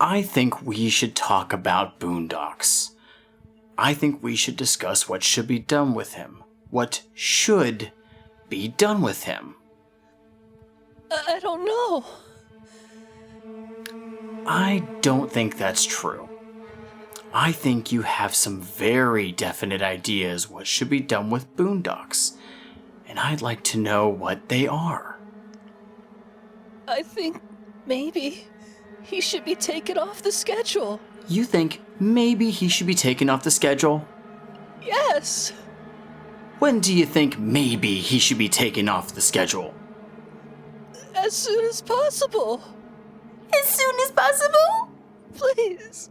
I think we should talk about Boondocks. I think we should discuss what should be done with him. What should be done with him. I don't know. I don't think that's true. I think you have some very definite ideas what should be done with Boondocks, and I'd like to know what they are. I think maybe he should be taken off the schedule. You think maybe he should be taken off the schedule? Yes. When do you think maybe he should be taken off the schedule? As soon as possible. As soon as possible? Please.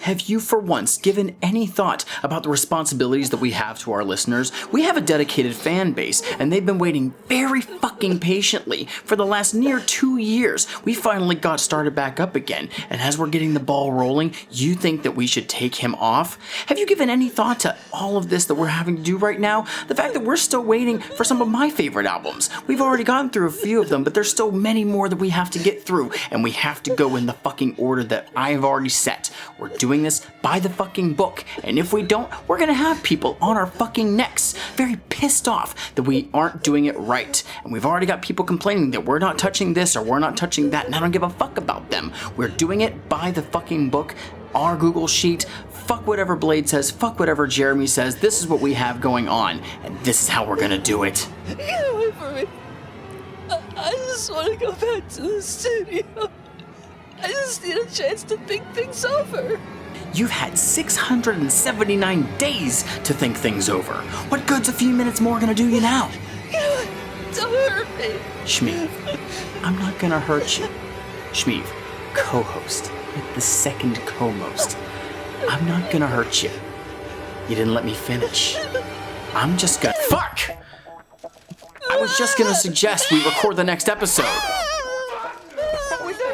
Have you for once given any thought about the responsibilities that we have to our listeners? We have a dedicated fan base, and they've been waiting very fucking patiently for the last near 2 years. We finally got started back up again, and as we're getting the ball rolling, you think that we should take him off? Have you given any thought to all of this that we're having to do right now? The fact that we're still waiting for some of my favorite albums. We've already gone through a few of them, but there's still many more that we have to get through, and we have to go in the fucking order that I've already set. We're doing this by the fucking book, and if we don't, we're gonna have people on our fucking necks very pissed off that we aren't doing it right, and we've already got people complaining that we're not touching this or we're not touching that, and I don't give a fuck about them. We're doing it by the fucking book, our Google Sheet. Fuck whatever Blade says, fuck whatever Jeremy says. This is what we have going on, and this is how we're gonna do it. Get away from me. I just want to go back to the studio. I just need a chance to think things over. You've had 679 days to think things over. What good's a few minutes more gonna do you now? Don't hurt me. Shmeev, I'm not gonna hurt you. Shmeev, co-host, like the second co-most. I'm not gonna hurt you. You didn't let me finish. I'm just gonna— Fuck! I was just gonna suggest we record the next episode.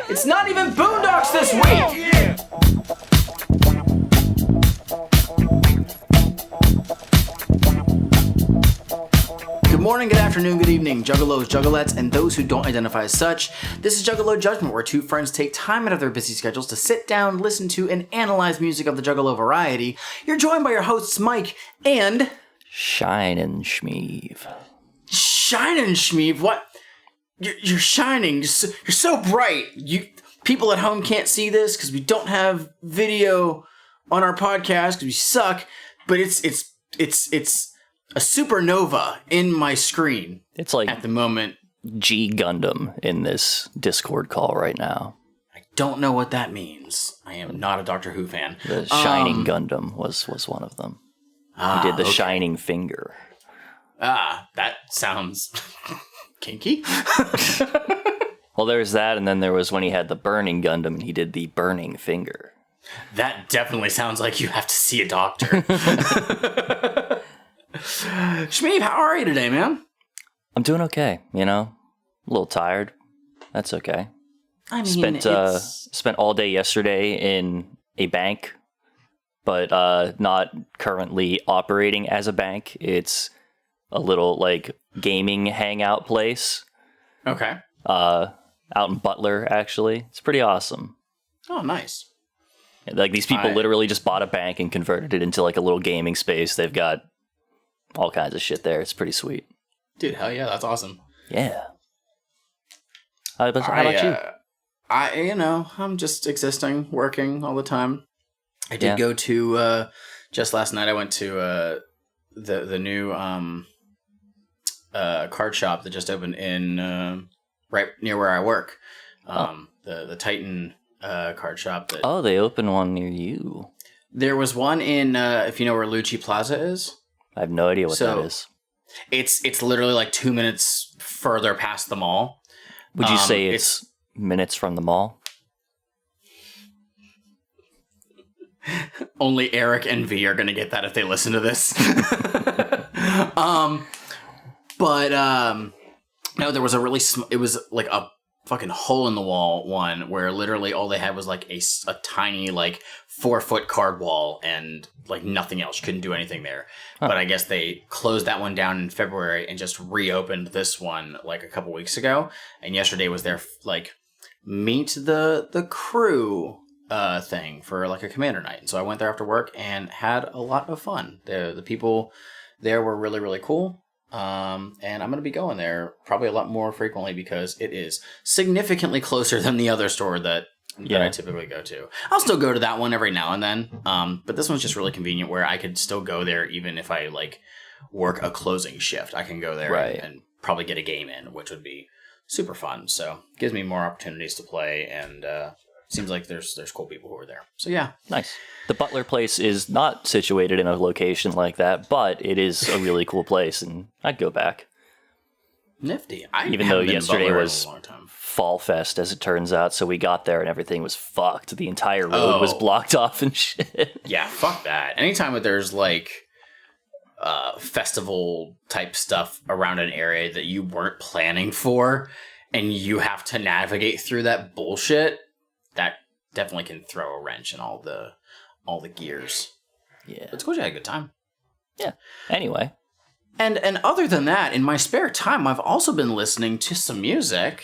It's not even Boondocks this week! Good morning, good afternoon, good evening, Juggalos, Juggalettes, and those who don't identify as such. This is Juggalo Judgment, where two friends take time out of their busy schedules to sit down, listen to, and analyze music of the Juggalo variety. You're joined by your hosts, Mike and— Shinin' Shmeev. Shinin' Shmeev? What? You're shining. You're so bright. People at home can't see this because we don't have video on our podcast because we suck. But it's a supernova in my screen. It's like at the moment G Gundam in this Discord call right now. I don't know what that means. I am not a Doctor Who fan. The Shining Gundam was one of them. He did the Shining Finger. That sounds kinky. Well, there's that, and then there was when he had the Burning Gundam, and he did the Burning Finger. That definitely sounds like you have to see a doctor. Shmeev, how are you today, man? I'm doing okay, a little tired. That's okay. I mean, spent all day yesterday in a bank, but not currently operating as a bank. It's a little, gaming hangout place. Okay. Out in Butler, actually. It's pretty awesome. Oh, nice. These people literally just bought a bank and converted it into, a little gaming space. They've got all kinds of shit there. It's pretty sweet. Dude, hell yeah, that's awesome. Yeah. How about you? I'm just existing, working all the time. I did go to, just last night I went to the new card shop that just opened in right near where I work. The Titan card shop. They opened one near you. There was one in, if you know where Lucci Plaza is. I have no idea what that is. It's literally 2 minutes further past the mall. Would you say it's minutes from the mall? Only Eric and V are going to get that if they listen to this. No, there was a really it was like a fucking hole in the wall one where literally all they had was a tiny 4-foot card wall and nothing else. You couldn't do anything there. Huh. But I guess they closed that one down in February and just reopened this one a couple weeks ago. And yesterday was their meet the crew thing for like a commander night. And so I went there after work and had a lot of fun. The people there were really, really cool. And I'm going to be going there probably a lot more frequently because it is significantly closer than the other store that I typically go to. I'll still go to that one every now and then. But this one's just really convenient where I could still go there even if I like work a closing shift. I can go there and probably get a game in, which would be super fun. So it gives me more opportunities to play, and seems like there's cool people who are there. So yeah. Nice. The Butler place is not situated in a location like that, but it is a really cool place, and I'd go back. Nifty. Even though yesterday was Fall Fest, as it turns out, so we got there and everything was fucked. The entire road was blocked off and shit. Yeah, fuck that. Anytime that there's like festival type stuff around an area that you weren't planning for and you have to navigate through that bullshit, that definitely can throw a wrench in all the gears. Yeah. It's cool you had a good time. Yeah. Anyway. And other than that, in my spare time, I've also been listening to some music.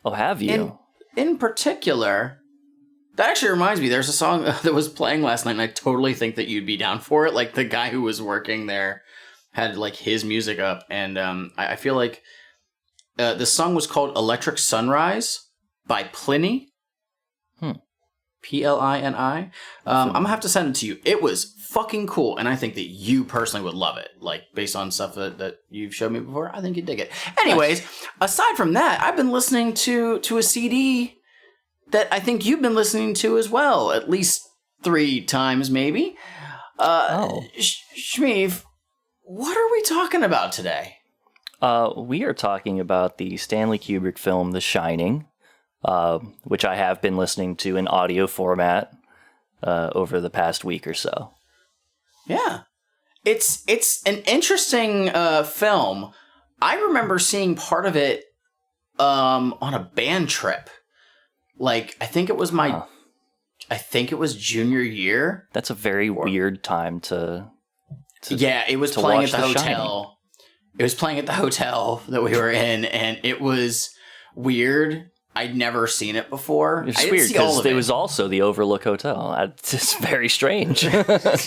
Oh, have you? In particular, that actually reminds me, there's a song that was playing last night, and I totally think that you'd be down for it. Like, the guy who was working there had, like, his music up, and I feel like the song was called Electric Sunrise by Pliny. Plini. I'm going to have to send it to you. It was fucking cool, and I think that you personally would love it. Like, based on stuff that you've showed me before, I think you'd dig it. Anyways, aside from that, I've been listening to a CD that I think you've been listening to as well, at least 3 times, maybe. Shmeev, what are we talking about today? We are talking about the Stanley Kubrick film The Shining, which I have been listening to in audio format over the past week or so. Yeah. It's an interesting film. I remember seeing part of it on a band trip. Like, I think it was junior year. That's a very weird time to yeah, it was playing at the hotel. It was playing at the hotel that we were in, and it was weird. I'd never seen it before. It's weird because it was also the Overlook Hotel. It's very strange. But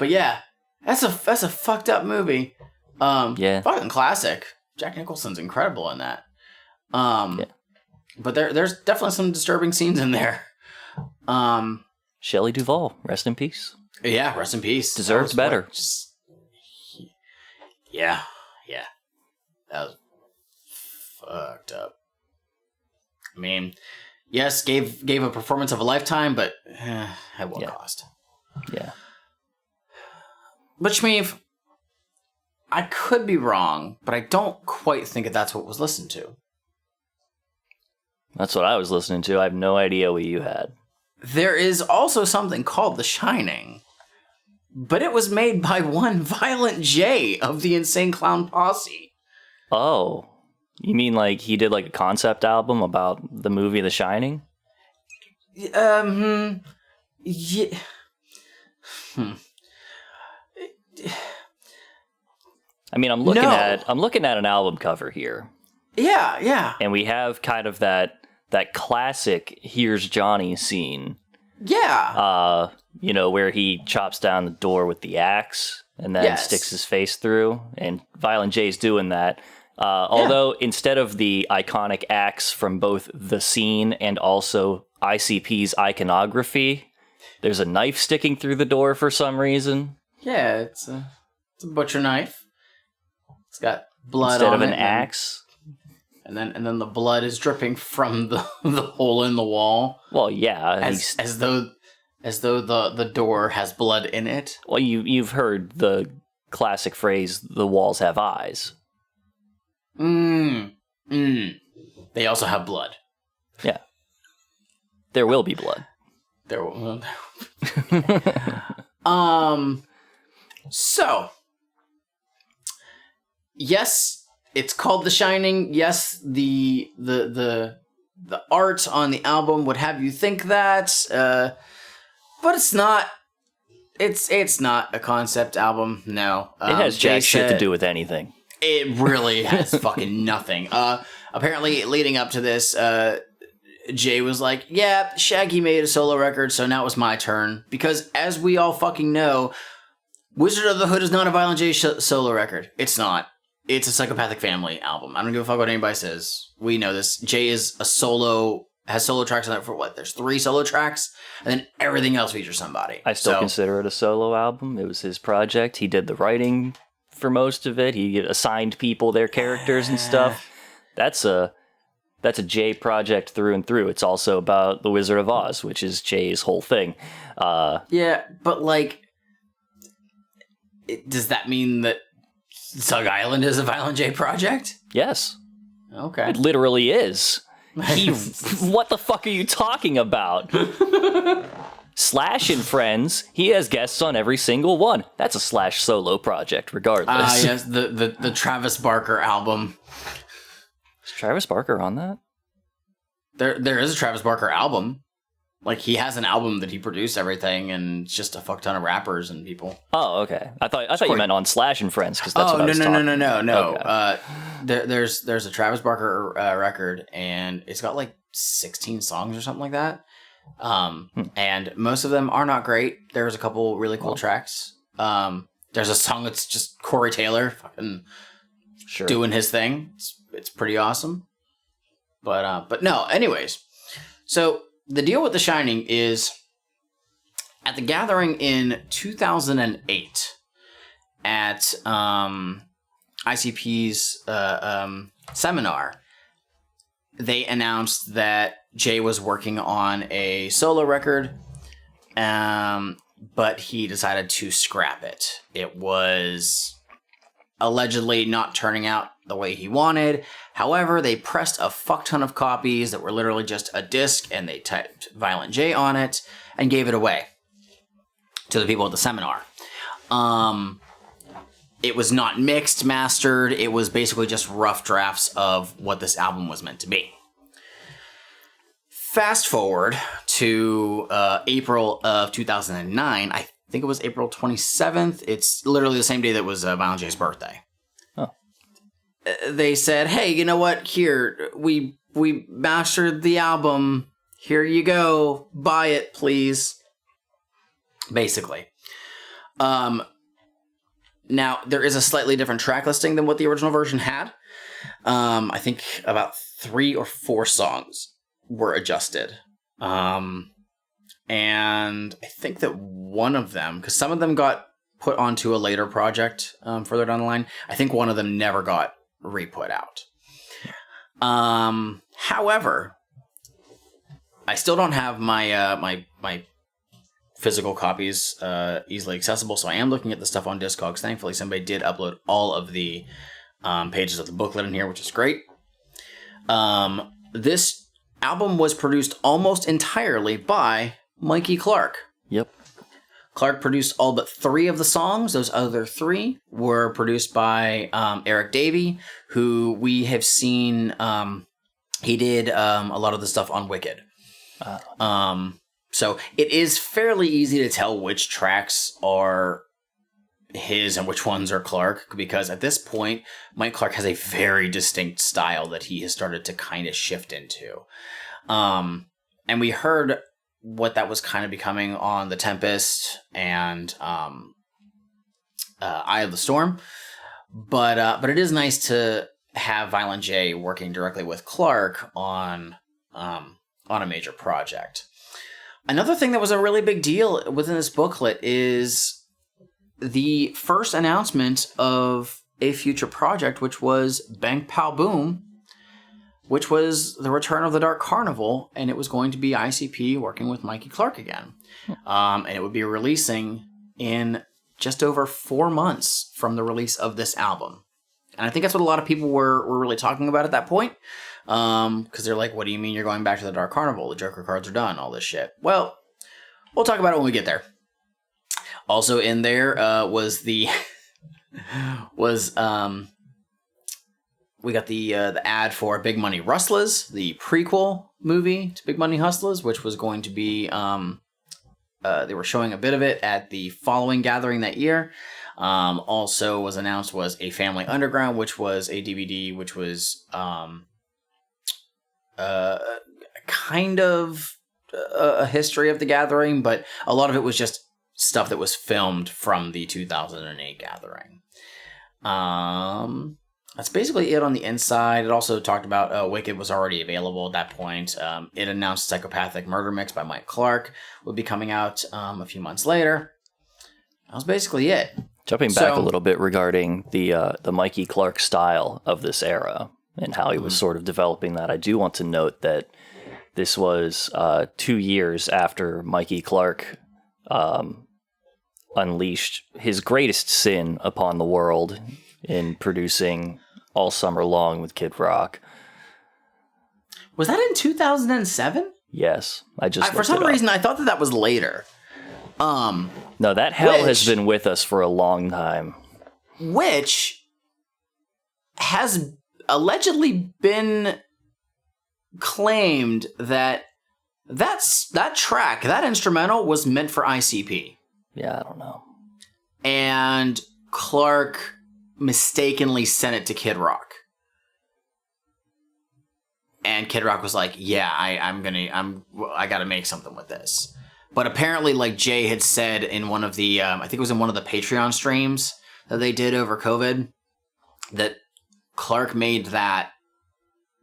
yeah, that's a fucked up movie. Yeah, fucking classic. Jack Nicholson's incredible in that. But there's definitely some disturbing scenes in there. Shelly Duvall, rest in peace. Yeah, rest in peace. Deserves better. Yeah. That was fucked up. I mean, yes, gave a performance of a lifetime, but at what cost? Yeah. But Shmeev, I could be wrong, but I don't quite think that's what was listened to. That's what I was listening to. I have no idea what you had. There is also something called The Shining, but it was made by one Violent J of the Insane Clown Posse. Oh, you mean like he did like a concept album about the movie The Shining? Yeah. I mean, I'm looking at an album cover here. Yeah. And we have kind of that classic "Here's Johnny" scene. Yeah. Where he chops down the door with the axe and then sticks his face through, and Violent J's doing that. Although instead of the iconic axe from both the scene and also ICP's iconography, there's a knife sticking through the door for some reason. Yeah, it's a butcher knife. It's got blood instead on of an it, axe. And then the blood is dripping from the hole in the wall. Well, yeah, as though the door has blood in it. Well, you've heard the classic phrase, "The walls have eyes." They also have blood. Yeah. There will be blood. There will. So, yes, it's called The Shining. Yes, the art on the album would have you think that, but it's not. It's not a concept album. No, it has jack shit to do with anything. It really has fucking nothing. Apparently, leading up to this, Jay was like, yeah, Shaggy made a solo record, so now it's my turn. Because as we all fucking know, Wizard of the Hood is not a Violent J solo record. It's not. It's a Psychopathic Family album. I don't give a fuck what anybody says. We know this. Jay is has solo tracks on it for what? There's 3 solo tracks, and then everything else features somebody. I still consider it a solo album. It was his project. He did the writing for most of it. He assigned people their characters and stuff. That's a Jay project through and through. It's also about The Wizard of Oz, which is Jay's whole thing. Yeah, but like, does that mean that Zug Island is a Violent J project? Yes. Okay. It literally is. What the fuck are you talking about? Slash and Friends, he has guests on every single one. That's a Slash solo project, regardless. Yes, the Travis Barker album. Is Travis Barker on that? There is a Travis Barker album. Like, he has an album that he produced everything, and it's just a fuck ton of rappers and people. Oh, okay. I thought you meant on Slash and Friends, because that's what I was talking about. No. Okay. There's a Travis Barker record, and it's got like 16 songs or something like that. And most of them are not great. There's a couple really cool tracks. There's a song that's just Corey Taylor fucking doing his thing. It's pretty awesome. But no, anyways. So the deal with The Shining is at the gathering in 2008 at ICP's seminar, they announced that Jay was working on a solo record, but he decided to scrap it. It was allegedly not turning out the way he wanted. However, they pressed a fuck ton of copies that were literally just a disc, and they typed Violent J on it and gave it away to the people at the seminar. It was not mixed, mastered. It was basically just rough drafts of what this album was meant to be. Fast forward to April of 2009. I think it was April 27th. It's literally the same day that was Violent J's birthday. Oh. They said, hey, you know what? Here, we mastered the album. Here you go. Buy it, please. Basically. Now, there is a slightly different track listing than what the original version had. I think about 3 or 4 songs were adjusted. And I think that one of them, because some of them got put onto a later project further down the line, I think one of them never got re-put out. However, I still don't have my physical copies easily accessible, so I am looking at the stuff on Discogs. Thankfully, somebody did upload all of the pages of the booklet in here, which is great. This album was produced almost entirely by Mikey Clark. Yep. Clark produced all but 3 of the songs. Those other 3 were produced by Eric Davey, who we have seen. He did a lot of the stuff on Wicked. So it is fairly easy to tell which tracks are his and which ones are Clark, because at this point, Mike Clark has a very distinct style that he has started to kind of shift into. And we heard what that was kind of becoming on The Tempest and Eye of the Storm. But it is nice to have Violent J working directly with Clark on a major project. Another thing that was a really big deal within this booklet is the first announcement of a future project, which was Bang Pow Boom, which was the return of the Dark Carnival, and it was going to be ICP working with Mikey Clark again. And it would be releasing in just over 4 months from the release of this album. And I think that's what a lot of people were really talking about at that point. Because they're like, what do you mean you're going back to the Dark Carnival? The Joker cards are done, all this shit. Well, we'll talk about it when we get there. Also in there we got the ad for Big Money Rustlers, the prequel movie to Big Money Hustlers, which was going to be, they were showing a bit of it at the following gathering that year. Also was announced was A Family Underground, which was a DVD, which was, kind of a history of the gathering, but a lot of it was just stuff that was filmed from the 2008 gathering. That's basically it on the inside. It also talked about Wicked was already available at that point. It announced Psychopathic Murder Mix by Mike Clark would be coming out a few months later. That was basically it. Jumping back a little bit regarding the Mikey Clark style of this era and how he was sort of developing that, I do want to note that this was 2 years after Mikey Clark unleashed his greatest sin upon the world in producing All Summer Long with Kid Rock. Was that in 2007? Yes, for some reason I thought that was later. No, that hell has been with us for a long time. Which has allegedly been claimed that track, that instrumental, was meant for ICP. Yeah, I don't know. And Clark mistakenly sent it to Kid Rock. And Kid Rock was like, yeah, I gotta make something with this. But apparently, like Jay had said in one of the, I think it was in one of the Patreon streams that they did over COVID, that Clark made that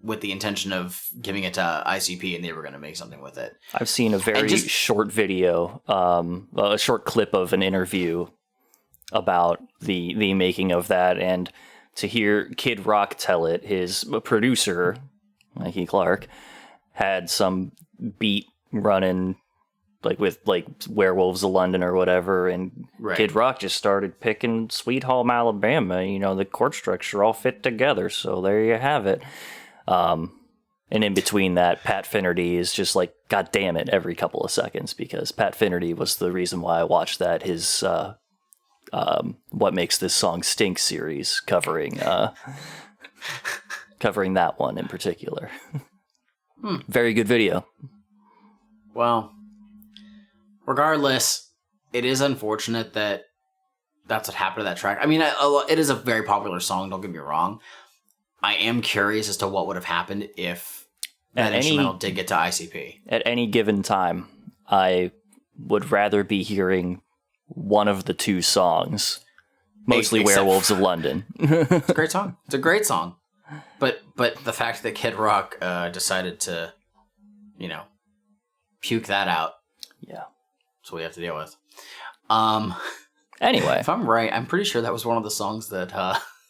with the intention of giving it to ICP and they were going to make something with it. I've seen a very short video, a short clip of an interview about the making of that, and to hear Kid Rock tell it, his producer, Mikey Clark, had some beat running with Werewolves of London or whatever, and Kid Rock just started picking Sweet Home Alabama. You know, the chord structure all fit together, so there you have it. And in between that, Pat Finnerty is just like, God damn it, every couple of seconds, because Pat Finnerty was the reason why I watched that, his What Makes This Song Stink series covering that one in particular. Very good video. Well, regardless, it is unfortunate that that's what happened to that track. I mean, it is a very popular song, don't get me wrong. I am curious as to what would have happened if that instrumental did get to ICP. At any given time, I would rather be hearing one of the two songs, mostly Werewolves of London. It's a great song. It's a great song. But the fact that Kid Rock decided to, puke that out. Yeah. That's what we have to deal with. Anyway. If I'm right, I'm pretty sure that was one of the songs that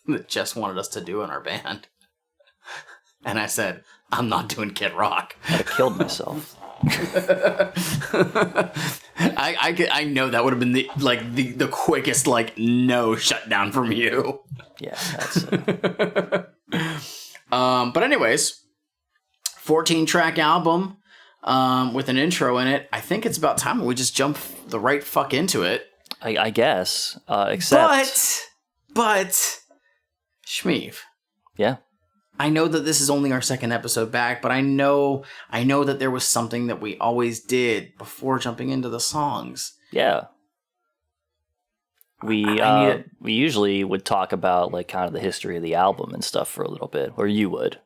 that Jess wanted us to do in our band. And I said, I'm not doing Kid Rock. I'd have killed myself. I know that would have been the quickest no shutdown from you. Yeah, that's but anyways, 14-track album with an intro in it. I think it's about time we just jump the right fuck into it. I guess. Except But Shmeev. Yeah. I know that this is only our second episode back, but I know that there was something that we always did before jumping into the songs. Yeah. We usually would talk about kind of the history of the album and stuff for a little bit, or you would.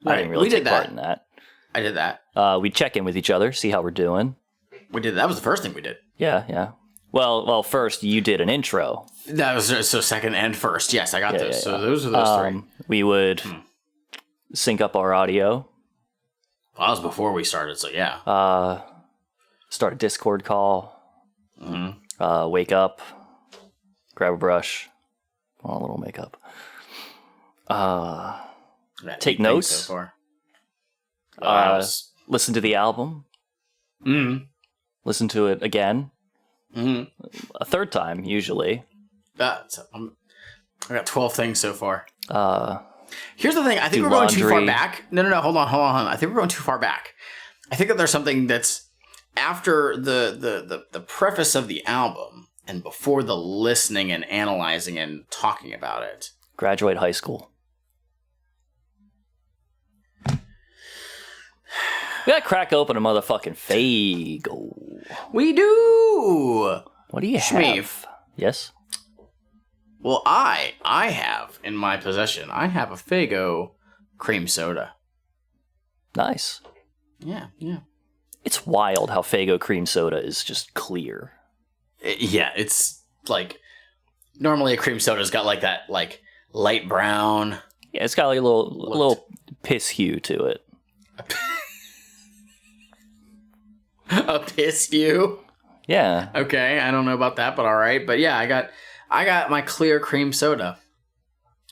Right. I didn't really take part in that. I did that. We'd check in with each other, see how we're doing. We did. That was the first thing we did. Yeah. Well, first you did an intro. That was so second and first. Yes, I got those. Yeah. So those are those three. We would sync up our audio. Well, that was before we started, so yeah. Start a Discord call. Mm-hmm. Wake up. Grab a brush. A little makeup. Take notes. So far. Listen to the album. Mm-hmm. Listen to it again. Mm-hmm. A third time, usually. I got 12 things so far. Here's the thing. I think do we're going laundry. too far back. No. Hold on. I think we're going too far back. I think that there's something that's after the preface of the album and before the listening and analyzing and talking about it. Graduate high school. We gotta crack open a motherfucking Faygo. We do. What do you have? Yes. Well, I have in my possession. I have a Faygo cream soda. Nice. Yeah, yeah. It's wild how Faygo cream soda is just clear. Yeah, it's like normally a cream soda's got like that like light brown. Yeah, it's got like a little piss hue to it. A piss hue. Yeah. Okay, I don't know about that, but all right. But yeah, I got my clear cream soda,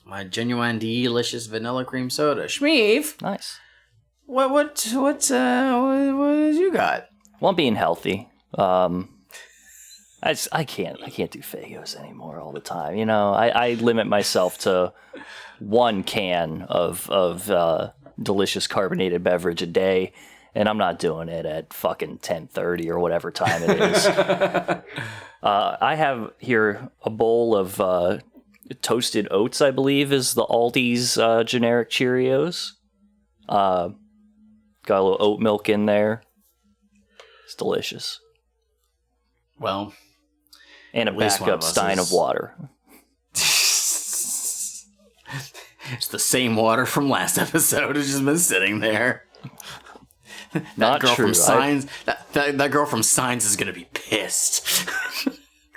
my genuine delicious vanilla cream soda. Shmeev, Nice. what you got? Well, I'm being healthy. I can't do Faygos anymore all the time. You know, I limit myself to 1 can of delicious carbonated beverage a day, and I'm not doing it at fucking 10:30 or whatever time it is. I have here a bowl of toasted oats, I believe, is the Aldi's generic Cheerios. Got a little oat milk in there. It's delicious. Well, And a at least one backup of us stein is- of water. it's the same water from last episode. It's just been sitting there. Not girl true. from Signs. That girl from Signs is gonna be pissed.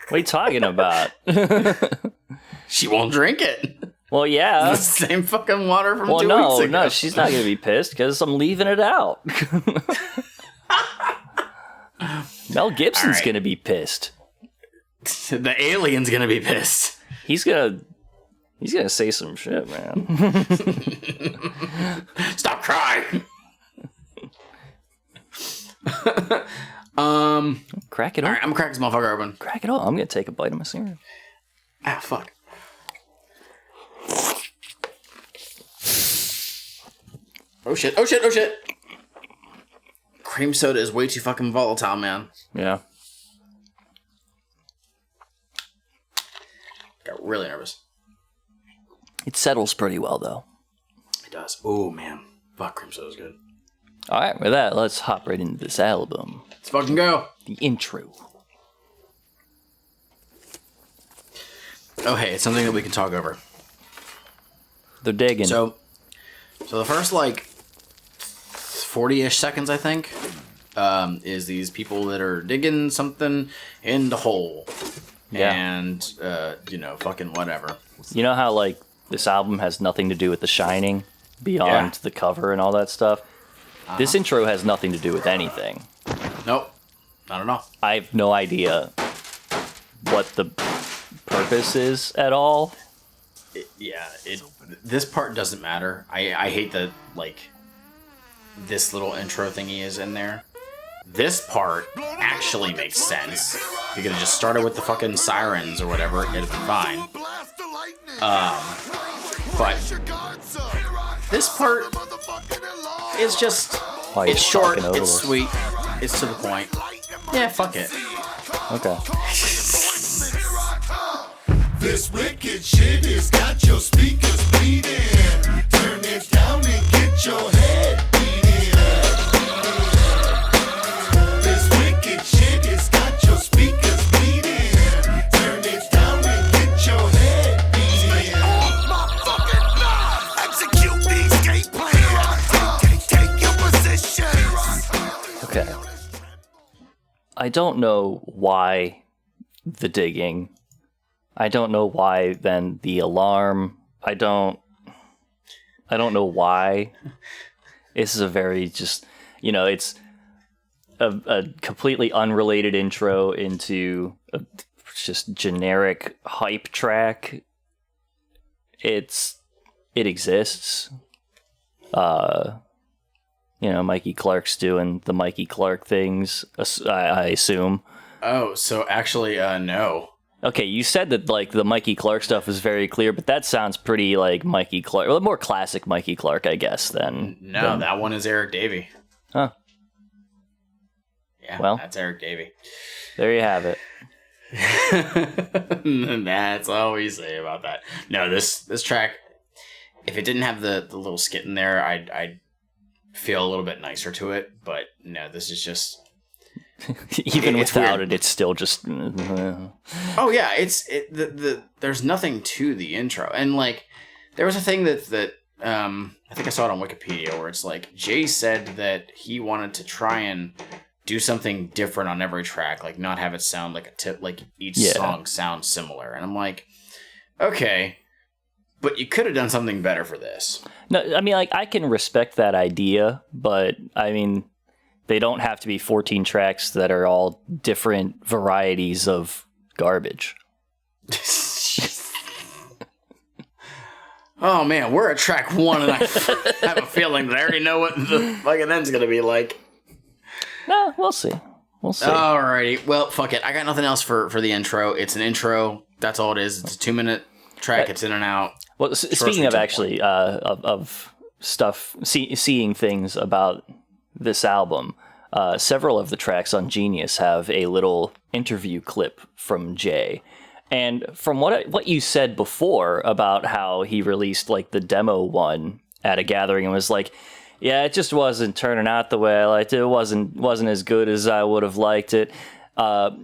What are you talking about? She won't drink it. Well, yeah. The same fucking water from Well, 2 no, weeks ago. no, she's not going to be pissed because I'm leaving it out. Mel Gibson's All right. going to be pissed. The alien's gonna be pissed. He's gonna say some shit, man. Stop crying. Crack it All open. right, I'm gonna crack this motherfucker open. Crack it open. I'm going to take a bite of my cereal. Ah, fuck. Oh shit! Oh shit! Oh shit! Cream soda is way too fucking volatile, man. Yeah. Got really nervous. It settles pretty well, though. It does. Oh man, fuck, cream soda's good. All right, with that, let's hop right into this album. Let's fucking go. The intro. Oh hey, it's something that we can talk over. They're digging. So the first like 40-ish seconds, I think, is these people that are digging something in the hole. Yeah. And, fucking whatever. You know how, like, this album has nothing to do with The Shining beyond the cover and all that stuff? This intro has nothing to do with anything. Nope. Not at all. I have no idea what the purpose is at all. This part doesn't matter. I hate that, like, this little intro thingy is in there. This part actually makes sense. You could have just started with the fucking sirens or whatever, it'd have been fine. But this part is just, Why are you it's short, talking over it's this? sweet, it's to the point. Yeah, fuck it. Okay. This wicked shit has got your speakers bleeding. Turn it down and get your head beating. This wicked shit has got your speakers bleeding. Turn it down and get your head beating. Off my fucking knife. Execute these game plans. Take your positions. Okay. I don't know why the digging. I don't know why then the alarm. I don't know why. This is a very just, it's a completely unrelated intro into a just generic hype track. It exists. Mikey Clark's doing the Mikey Clark things, I assume. Oh, so actually, no. Okay, you said that, like, the Mikey Clark stuff was very clear, but that sounds pretty, like, Mikey Clark. Well, more classic Mikey Clark, I guess, than... No, that one is Eric Davey. Huh. Yeah, Well. that's Eric Davey. There you have it. That's all we say about that. No, this track, if it didn't have the little skit in there, I'd feel a little bit nicer to it. But no, this is just... Even It's without weird. it, it's still just... Oh yeah, there's nothing to the intro. And like, there was a thing that I think I saw it on Wikipedia where it's like Jay said that he wanted to try and do something different on every track, like not have it sound like each song sounds similar. And I'm like, okay, but you could have done something better for this. No, I mean, like, I can respect that idea, but I mean, they don't have to be 14 tracks that are all different varieties of garbage. Oh man, we're at track 1 and I have a feeling that I already know what the fucking end's gonna be like. No, we'll see. We'll see. Alrighty, well, fuck it. I got nothing else for the intro. It's an intro. That's all it is. It's a 2-minute track. It's in and out. Well, speaking of actually of stuff, seeing things about this album, several of the tracks on Genius have a little interview clip from Jay. And from what you said before about how he released like the demo one at a gathering and was like, yeah, it just wasn't turning out the way I liked it. It wasn't as good as I would have liked it.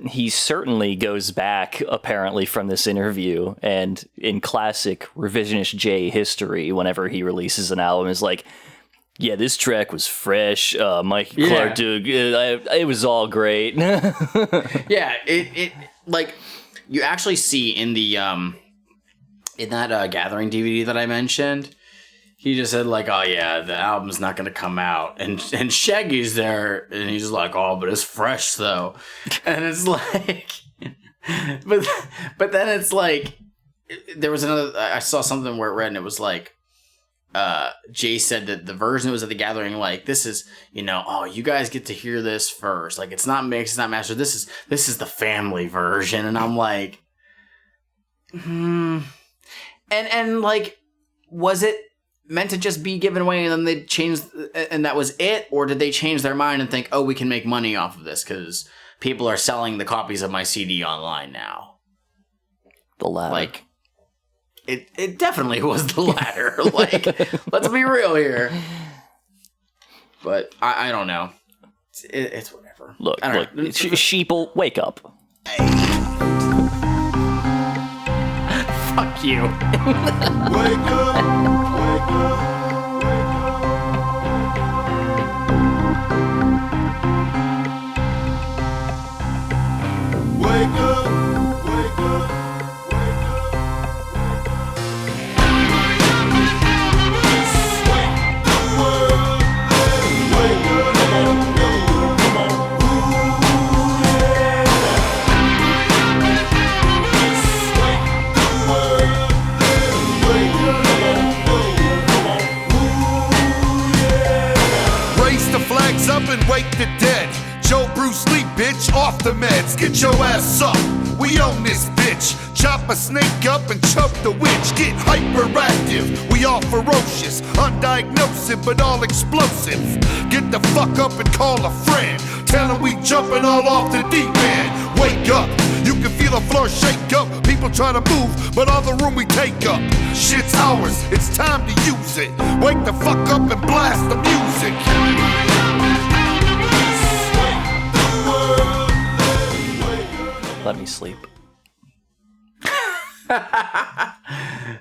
He certainly goes back, apparently, from this interview, and in classic revisionist Jay history, whenever he releases an album, is like, yeah, this track was fresh. Mike Clark, dude, it was all great. Yeah, it like you actually see in the in that Gathering DVD that I mentioned. He just said, like, oh, yeah, the album's not going to come out. And Shaggy's there, and he's like, oh, but it's fresh, though. And it's like... but then it's like... There was another... I saw something where it read, and it was like... Jay said that the version that was at the Gathering, like, this is, you know, oh, you guys get to hear this first. Like, it's not mixed, it's not mastered. This is the family version. And I'm like... And, like, was it... meant to just be given away and then they changed and that was it? Or did they change their mind and think, oh, we can make money off of this because people are selling the copies of my CD online now? The latter. Like, it definitely was the latter. Like, let's be real here. But I don't know. It's whatever. Look, sheeple, wake up. Fuck you. Wake up, wake up, wake up. Wake up, wake up, Swing the world. Wake up, come on. Ooh, yeah. Swing the world. Wake up, come on. Ooh, yeah. Raise the flags up and wake the dead. Joe Bruce Lee, bitch, off the meds. Get your ass up. We own this bitch. Chop a snake up and choke the witch. Get hyperactive. We all ferocious. Undiagnosed, but all explosive. Get the fuck up and call a friend. Tell them we jumping all off the deep end. Wake up. You can feel the floor shake up. People try to move, but all the room we take up. Shit's ours. It's time to use it. Wake the fuck up and blast the music. Let me sleep.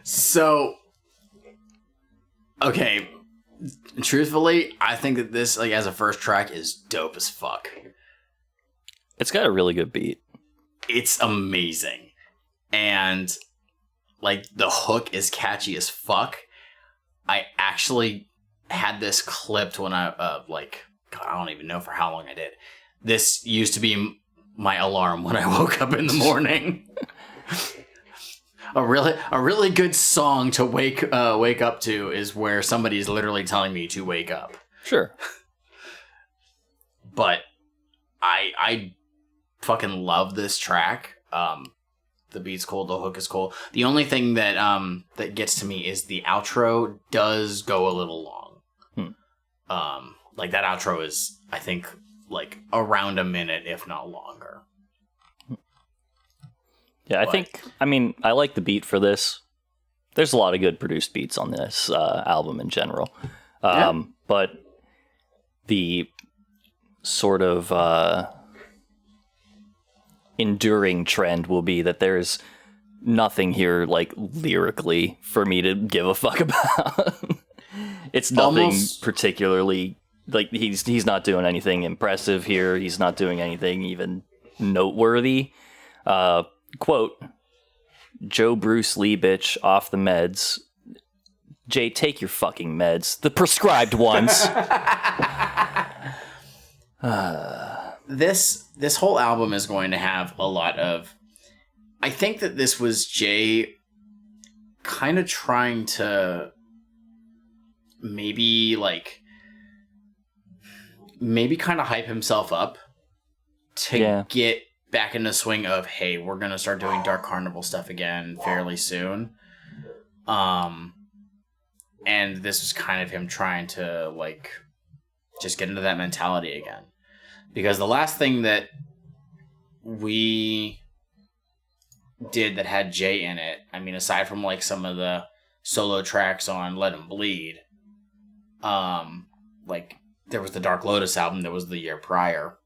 So, okay, truthfully, I think that this, like, as a first track is dope as fuck. It's got a really good beat. It's amazing. And, like, the hook is catchy as fuck. I actually had this clipped when I, God, I don't even know for how long I did. This used to be my alarm when I woke up in the morning. A really good song to wake up to is where somebody's literally telling me to wake up. Sure. But I fucking love this track. The beat's cool, the hook is cool. The only thing that that gets to me is the outro does go a little long. Like that outro is, I think, like around a minute, if not longer. Yeah, I like the beat for this. There's a lot of good produced beats on this album in general. But the sort of enduring trend will be that there's nothing here, like, lyrically for me to give a fuck about. It's nothing Almost- particularly like he's not doing anything impressive here. He's not doing anything even noteworthy. Quote, Joe Bruce Lee bitch off the meds. Jay, take your fucking meds. The prescribed ones. This whole album is going to have a lot of... I think that this was Jay kind of trying to maybe kind of hype himself up to get back in the swing of, hey, we're going to start doing Dark Carnival stuff again fairly soon. And this was kind of him trying to, just get into that mentality again. Because the last thing that we did that had Jay in it, I mean, aside from, some of the solo tracks on Let 'Em Bleed, there was the Dark Lotus album that was the year prior.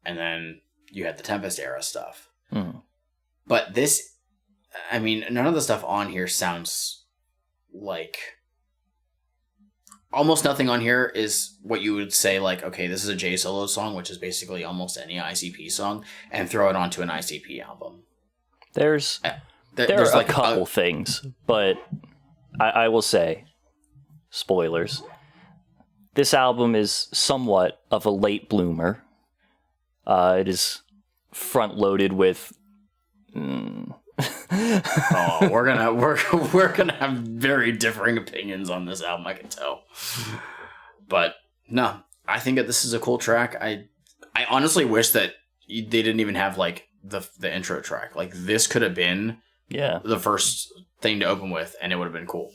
And then you had the Tempest era stuff. Mm. But this, I mean, none of the stuff on here sounds like... Almost nothing on here is what you would say, okay, this is a Jay solo song, which is basically almost any ICP song, and throw it onto an ICP album. There's a couple things, but I will say, spoilers, this album is somewhat of a late bloomer. It is front-loaded with... Oh, we're gonna have very differing opinions on this album, I can tell. But no, I think that this is a cool track. I honestly wish that they didn't even have the intro track. This could have been the first thing to open with, and it would have been cool.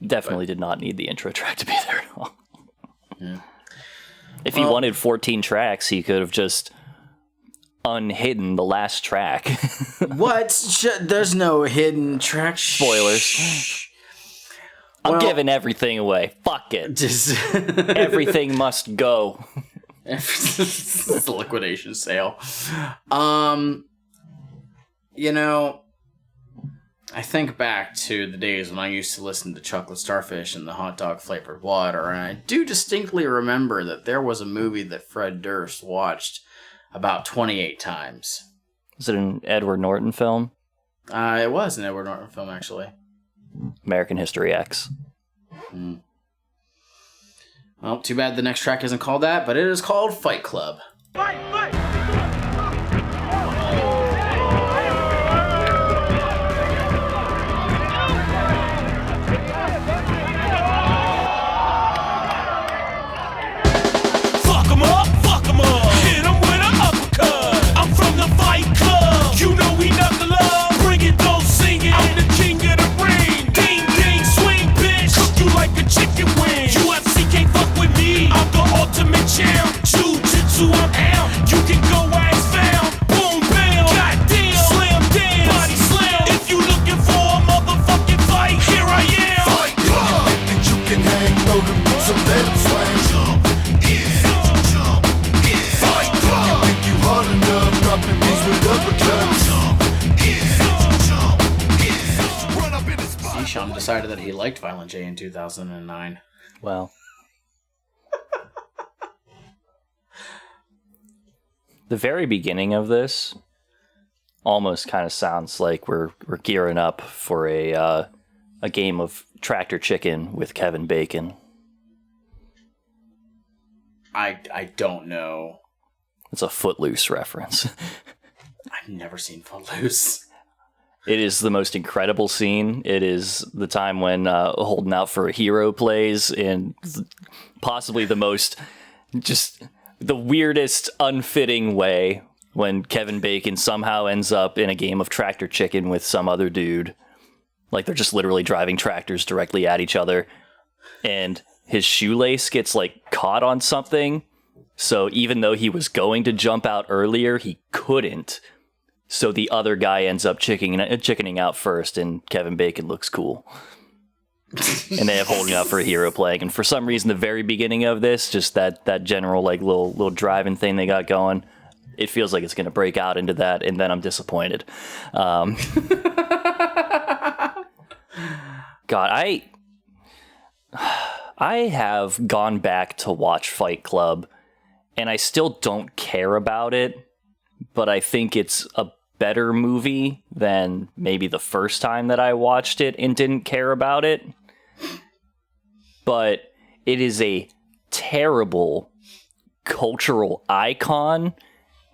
Definitely did not need the intro track to be there at all. Yeah. If he wanted 14 tracks, he could have just unhidden the last track. What? There's no hidden track. Spoilers. I'm giving everything away. Fuck it. Just everything must go. It's a liquidation sale. I think back to the days when I used to listen to Chocolate Starfish and the Hot Dog Flavored Water, and I do distinctly remember that there was a movie that Fred Durst watched about 28 times. Is it an Edward Norton film? It was an Edward Norton film, actually. American History X. Well, too bad the next track isn't called that, but it is called Fight Club. Fight, fight! Champ, jiu-jitsu, I'm out. You can go ass found. Boom, bam, goddamn, slam down, body slam. If you looking for a motherfucking fight, here I am. Fight club. You think that you can hang low to me, so let him swing. Jump in, jump in. Fight club. You think you hard enough, dropping these with uppercuts. Jump in, jump in. Run up in his spot. Esham decided that he liked Violent J in 2009. Well. The very beginning of this almost kind of sounds like we're gearing up for a game of Tractor Chicken with Kevin Bacon. I don't know. It's a Footloose reference. I've never seen Footloose. It is the most incredible scene. It is the time when Holding Out for a Hero plays, and possibly the most just... the weirdest, unfitting way when Kevin Bacon somehow ends up in a game of Tractor Chicken with some other dude. They're just literally driving tractors directly at each other. And his shoelace gets, caught on something. So even though he was going to jump out earlier, he couldn't. So the other guy ends up chickening out first, and Kevin Bacon looks cool. And they have Holding Out for a Hero playing, and for some reason the very beginning of this, just that general little driving thing they got going, it feels like it's going to break out into that, and then I'm disappointed. God, I have gone back to watch Fight Club, and I still don't care about it, but I think it's a better movie than maybe the first time that I watched it and didn't care about it. But it is a terrible cultural icon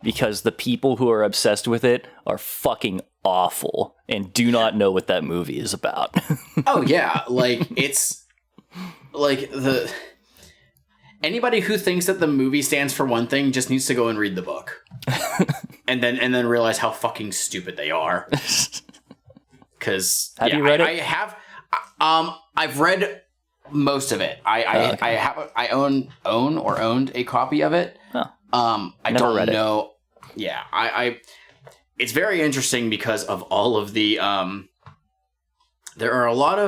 because the people who are obsessed with it are fucking awful and do not know what that movie is about. Oh yeah, like it's like anybody who thinks that the movie stands for one thing just needs to go and read the book. and then realize how fucking stupid they are. Cuz you read it? I have I've read most of it. I owned a copy of it. Oh, I never don't read know. Yeah, it's very interesting because of all of the there are a lot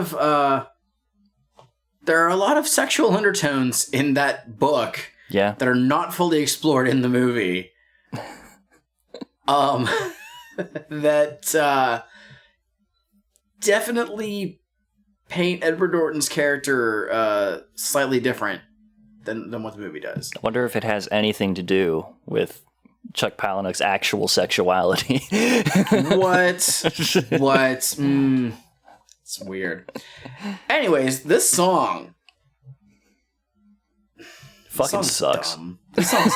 of sexual undertones in that book that are not fully explored in the movie. That definitely paint Edward Norton's character slightly different than what the movie does. I wonder if it has anything to do with Chuck Palahniuk's actual sexuality. What? It's weird. Anyways, this song fucking sucks. Dumb. This song's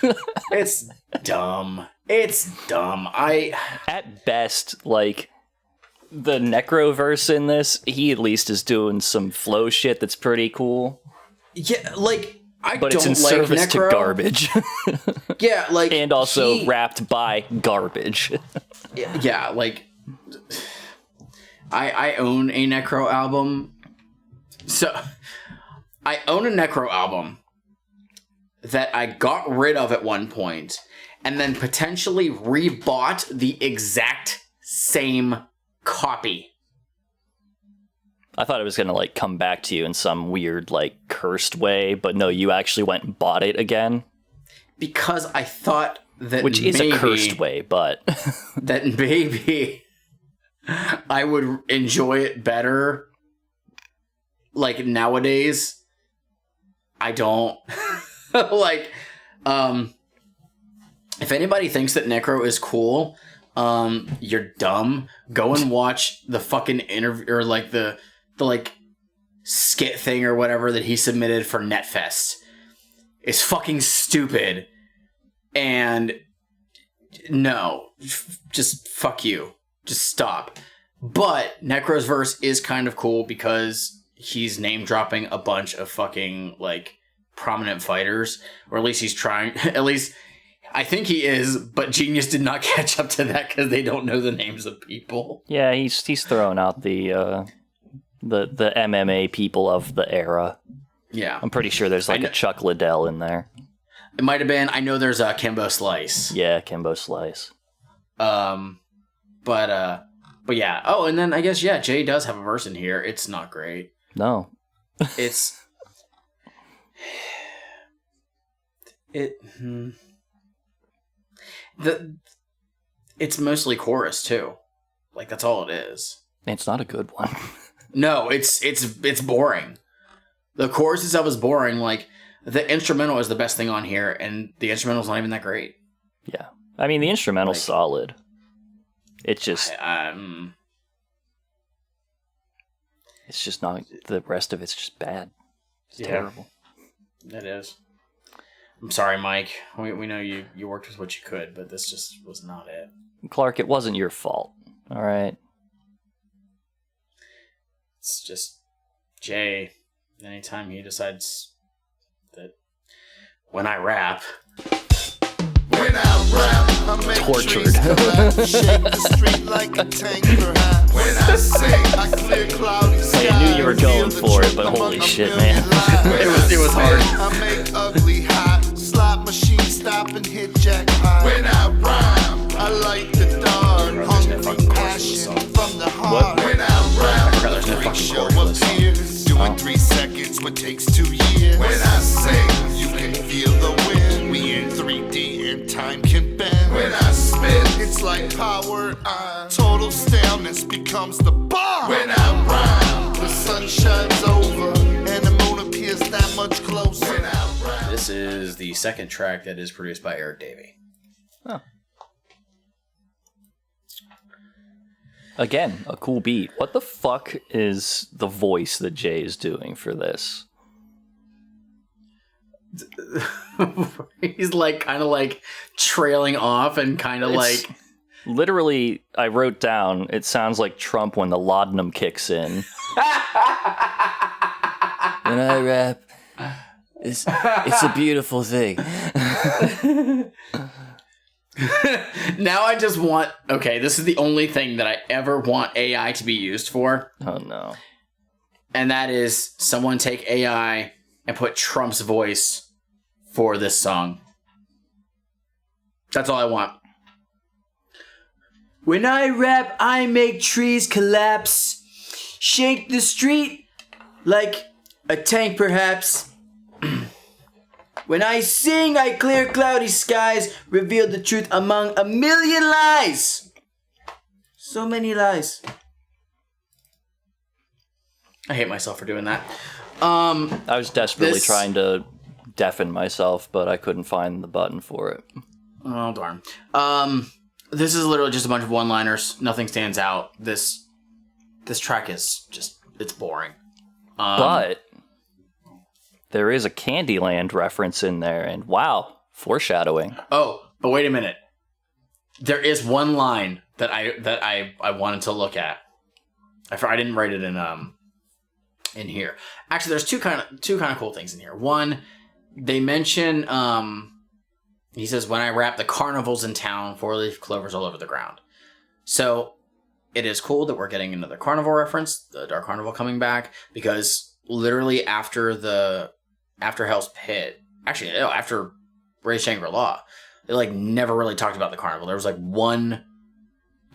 dumb. It's dumb. It's dumb. At best, like, the Necroverse in this, he at least is doing some flow shit that's pretty cool. Yeah, like, but it's in like service Necro. to garbage. Yeah, like, and also wrapped by garbage. Yeah, like, I own a Necro album. So, I own a Necro album that I got rid of at one point, and then potentially rebought the exact same copy. I thought it was going to, like, come back to you in some weird, like, cursed way, but no, you actually went and bought it again. Because I thought that Which is a cursed way, but... that maybe I would enjoy it better. Like, nowadays, I don't. Like, if anybody thinks that Necro is cool, you're dumb. Go and watch the fucking interview, or like the like skit thing or whatever that he submitted for NetFest. It's fucking stupid. And no, just fuck you. Just stop. But Necro's verse is kind of cool because he's name dropping a bunch of fucking like prominent fighters, or at least he's trying. At least I think he is, but Genius did not catch up to that because they don't know the names of people. Yeah, he's throwing out the MMA people of the era. Yeah, I'm pretty sure there's like a Chuck Liddell in there. It might have been. I know there's a Kimbo Slice. Yeah, Kimbo Slice. But yeah. Oh, and then I guess Jay does have a verse in here. It's not great. No, it's it's mostly chorus too. Like that's all it is. It's not a good one. No, it's boring. The chorus itself is boring. Like the instrumental is the best thing on here, and the instrumental's not even that great. Yeah, I mean the instrumental's solid. It's just it's just not. The rest of it's just bad. It's terrible. It is. I'm sorry, Mike. We know you worked with what you could, but this just was not it. Clark, it wasn't your fault. All right. It's just Jay. Anytime he decides that when I rap, I make tortured. trees collapse, shake the street like a tank perhaps. When I sing, I clear cloudy skies. I knew you were going for it, but holy shit, man. it was hard. I make ugly hot, slot machine stop and hit jackpot. When I rhyme, I light the dark, hungry passion from the heart. When I rhyme, the freak show appears, doing 3 seconds what takes 2 years. When I sing, you can feel the wind. We in 3D and time can bend. When I spit, it's like power on. Total staleness becomes the bar. When I rhyme, the sun shines over. much closer. This is the second track that is produced by Eric Davey. Oh. Again, a cool beat. What the fuck is the voice that Jay is doing for this? He's like kind of like trailing off and kind of like literally I wrote down it sounds like Trump when the laudanum kicks in. When I rap, it's a beautiful thing. Now I just want this is the only thing that I ever want AI to be used for. Oh no. And that is someone take AI and put Trump's voice for this song. That's all I want. When I rap, I make trees collapse. Shake the street like a tank, perhaps. When I sing, I clear cloudy skies, reveal the truth among a million lies. So many lies. I hate myself for doing that. I was desperately trying to deafen myself, but I couldn't find the button for it. Oh, darn. This is literally just a bunch of one-liners. Nothing stands out. This track is just, it's boring. But there is a Candyland reference in there, and wow, foreshadowing. Oh, but wait a minute. There is one line that I wanted to look at. I didn't write it in here. Actually, there's two kind of cool things in here. One, they mention he says, when I rap, the carnival's in town, 4-leaf clovers all over the ground. So it is cool that we're getting another carnival reference, the Dark Carnival coming back, because literally after Hell's Pit, actually no, after Ray Shangri-La, they like never really talked about the carnival. There was like one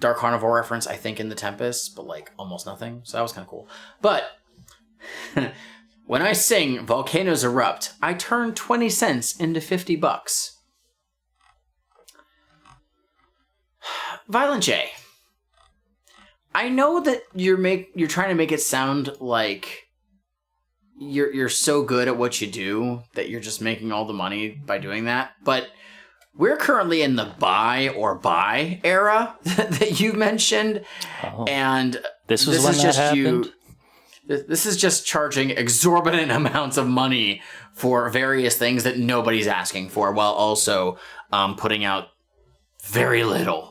Dark Carnival reference, I think, in The Tempest, but like almost nothing. So that was kind of cool. But when I sing Volcanoes Erupt, I turn 20 cents into $50. Violent J, I know that you're trying to make it sound like you're so good at what you do that you're just making all the money by doing that, but we're currently in the buy era that you mentioned, and this is when that happened. This is just charging exorbitant amounts of money for various things that nobody's asking for, while also putting out very little.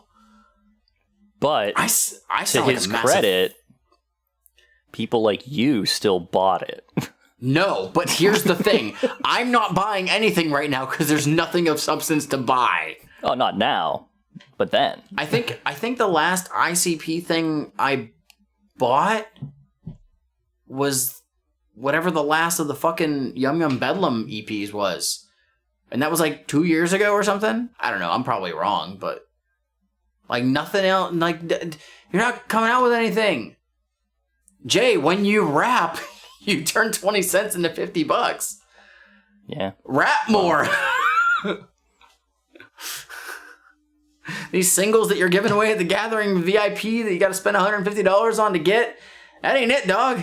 But to his credit, people like you still bought it. No, but here's the thing. I'm not buying anything right now because there's nothing of substance to buy. Oh, not now, but then. I think the last ICP thing I bought was whatever the last of the fucking Yum Yum Bedlam EPs was. And that was like 2 years ago or something? I don't know. I'm probably wrong, but like nothing else. Like, you're not coming out with anything. Jay, when you rap, you turn 20 cents into $50. Yeah. Rap more. These singles that you're giving away at the Gathering VIP that you got to spend $150 on to get, that ain't it, dog.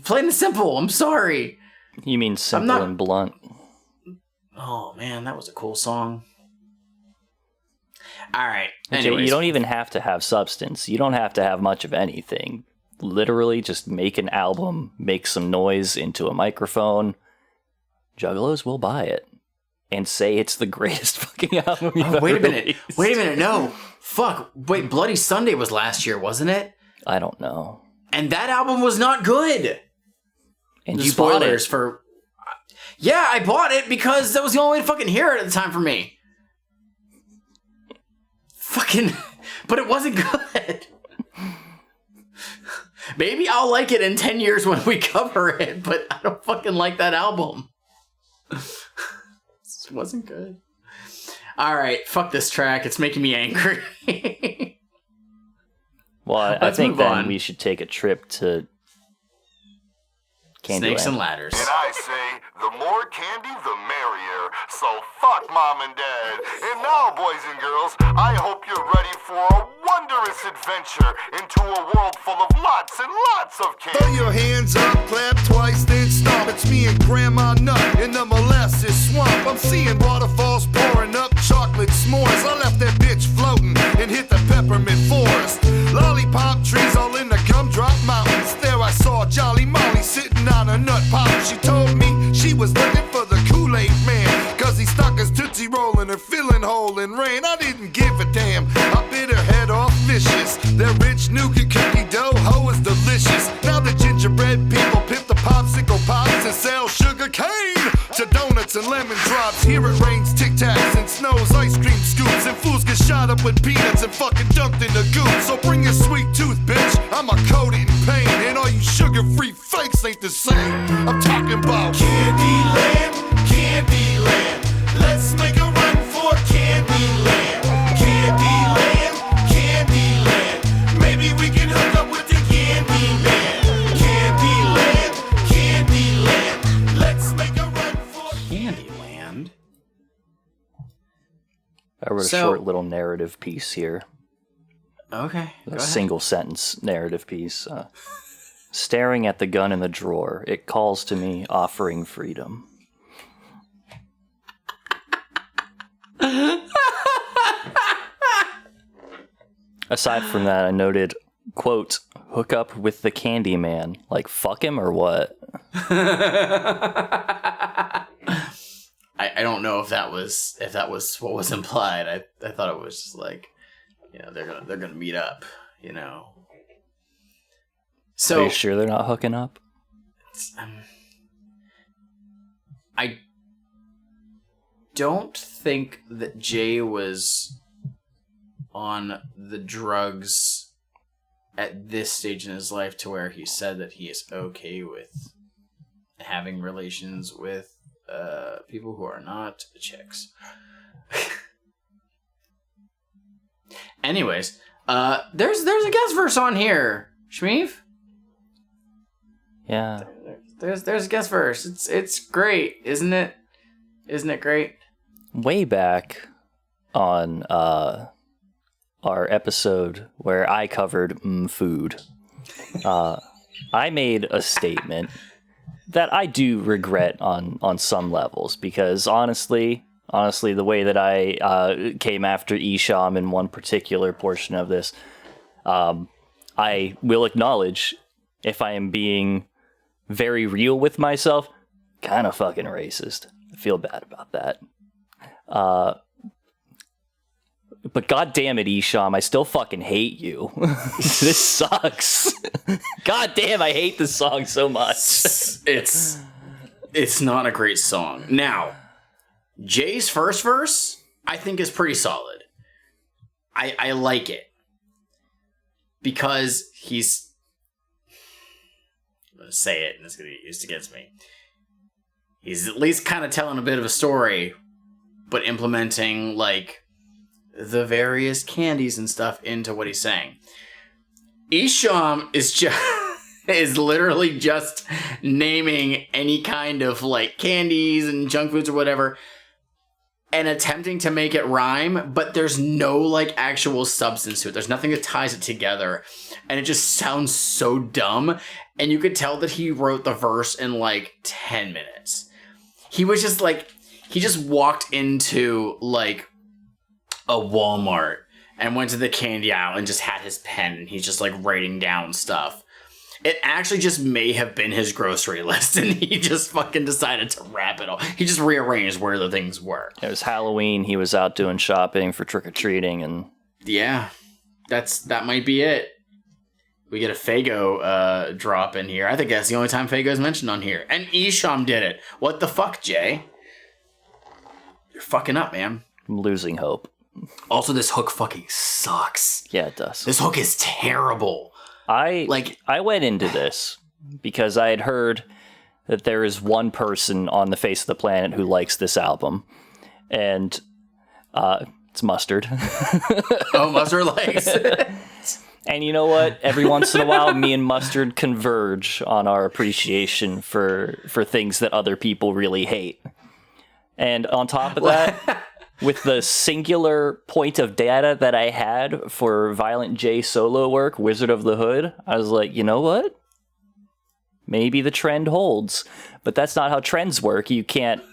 Plain and simple. I'm sorry. You mean simple and blunt. Oh, man, that was a cool song. All right. Anyways. You don't even have to have substance. You don't have to have much of anything. Literally just make an album, make some noise into a microphone. Juggalos will buy it and say it's the greatest fucking album you've ever released. Wait a minute. No. Fuck. Wait, Bloody Sunday was last year, wasn't it? I don't know. And that album was not good. And you bought it. Yeah, I bought it because that was the only way to fucking hear it at the time for me. Fucking, but it wasn't good. Maybe I'll like it in 10 years when we cover it, but I don't fucking like that album. It wasn't good. All right, fuck this track. It's making me angry. Well, I think then we should take a trip to Candyland. Snakes and Ladders. And I say, the more candy, the merrier. So fuck mom and dad. And now, boys and girls, I hope you're ready for a wondrous adventure into a world full of lots and lots of candy. Throw your hands up, clap twice, then stomp. It's me grandma nut in the molasses swamp. I'm seeing waterfalls pouring up, chocolate s'mores. I left that bitch floating and hit the peppermint forest. Lollipop trees all in the gumdrop mountains. There I saw Jolly Molly sitting on a nut pop. She told me she was looking for the Kool-Aid man, cause he stuck his Tootsie Roll in her filling hole in rain. I didn't give a damn, I bit her head off vicious. That rich nougat cookie dough hoe is delicious. Now the gingerbread people pimp the popsicle pops and sell sugar cane to donuts and lemon drops. Here it rains Tic Tacs and snows ice cream scoops, and fools get shot up with peanuts and fucking dumped in the goop. So bring your sweet tooth, bitch, I'ma coat it in pain. And all you sugar-free fakes ain't the same. I'm talking about Candyland, Candyland. Let's make a run for Candyland. Candyland, Candyland. Maybe we can hook up with the Candyman. Candyland, Candyland. Let's make a run for Candyland. I wrote a short little narrative piece here. Okay. A single sentence narrative piece. Staring at the gun in the drawer, it calls to me, offering freedom. Aside from that, I noted, quote, hook up with the candy man. Like, fuck him or what? I don't know if that was what was implied. I thought it was just like, you know, they're gonna meet up, you know. So are you sure they're not hooking up? I don't think that Jay was on the drugs at this stage in his life to where he said that he is okay with having relations with people who are not chicks. Anyways, there's a guest verse on here, Shmeev. Yeah. There's a guest verse. It's great, isn't it? Isn't it great? Way back on our episode where I covered food, I made a statement that I do regret on some levels, because honestly, the way that I came after Esham in one particular portion of this, I will acknowledge, if I am being very real with myself, kind of fucking racist. I feel bad about that. But goddamn it, Esham, I still fucking hate you. This sucks. God damn, I hate this song so much. It's not a great song. Now, Jay's first verse, I think, is pretty solid. I like it. Because he's... I'm going to say it, and it's going to be used against me. He's at least kind of telling a bit of a story, but implementing, like, the various candies and stuff into what he's saying. Esham is just... is literally just naming any kind of, like, candies and junk foods or whatever, and attempting to make it rhyme, but there's no, like, actual substance to it. There's nothing that ties it together, and it just sounds so dumb, and you could tell that he wrote the verse in, like, 10 minutes. He was just, like, he just walked into, like, a Walmart and went to the candy aisle and just had his pen, and he's just, like, writing down stuff. It actually just may have been his grocery list, and he just fucking decided to wrap it all. He just rearranged where the things were. It was Halloween. He was out doing shopping for trick-or-treating, and... yeah, that might be it. We get a Faygo drop in here. I think that's the only time Faygo's mentioned on here. And Esham did it. What the fuck, Jay? You're fucking up, man. I'm losing hope. Also, this hook fucking sucks. Yeah, it does. This hook is terrible. I went into this because I had heard that there is one person on the face of the planet who likes this album, and it's Mustard. Oh, Mustard likes it. And you know what? Every once in a while, me and Mustard converge on our appreciation for things that other people really hate. And on top of that, with the singular point of data that I had for Violent J solo work, Wizard of the Hood, I was like, you know what? maybe the trend holds. But that's not how trends work. You can't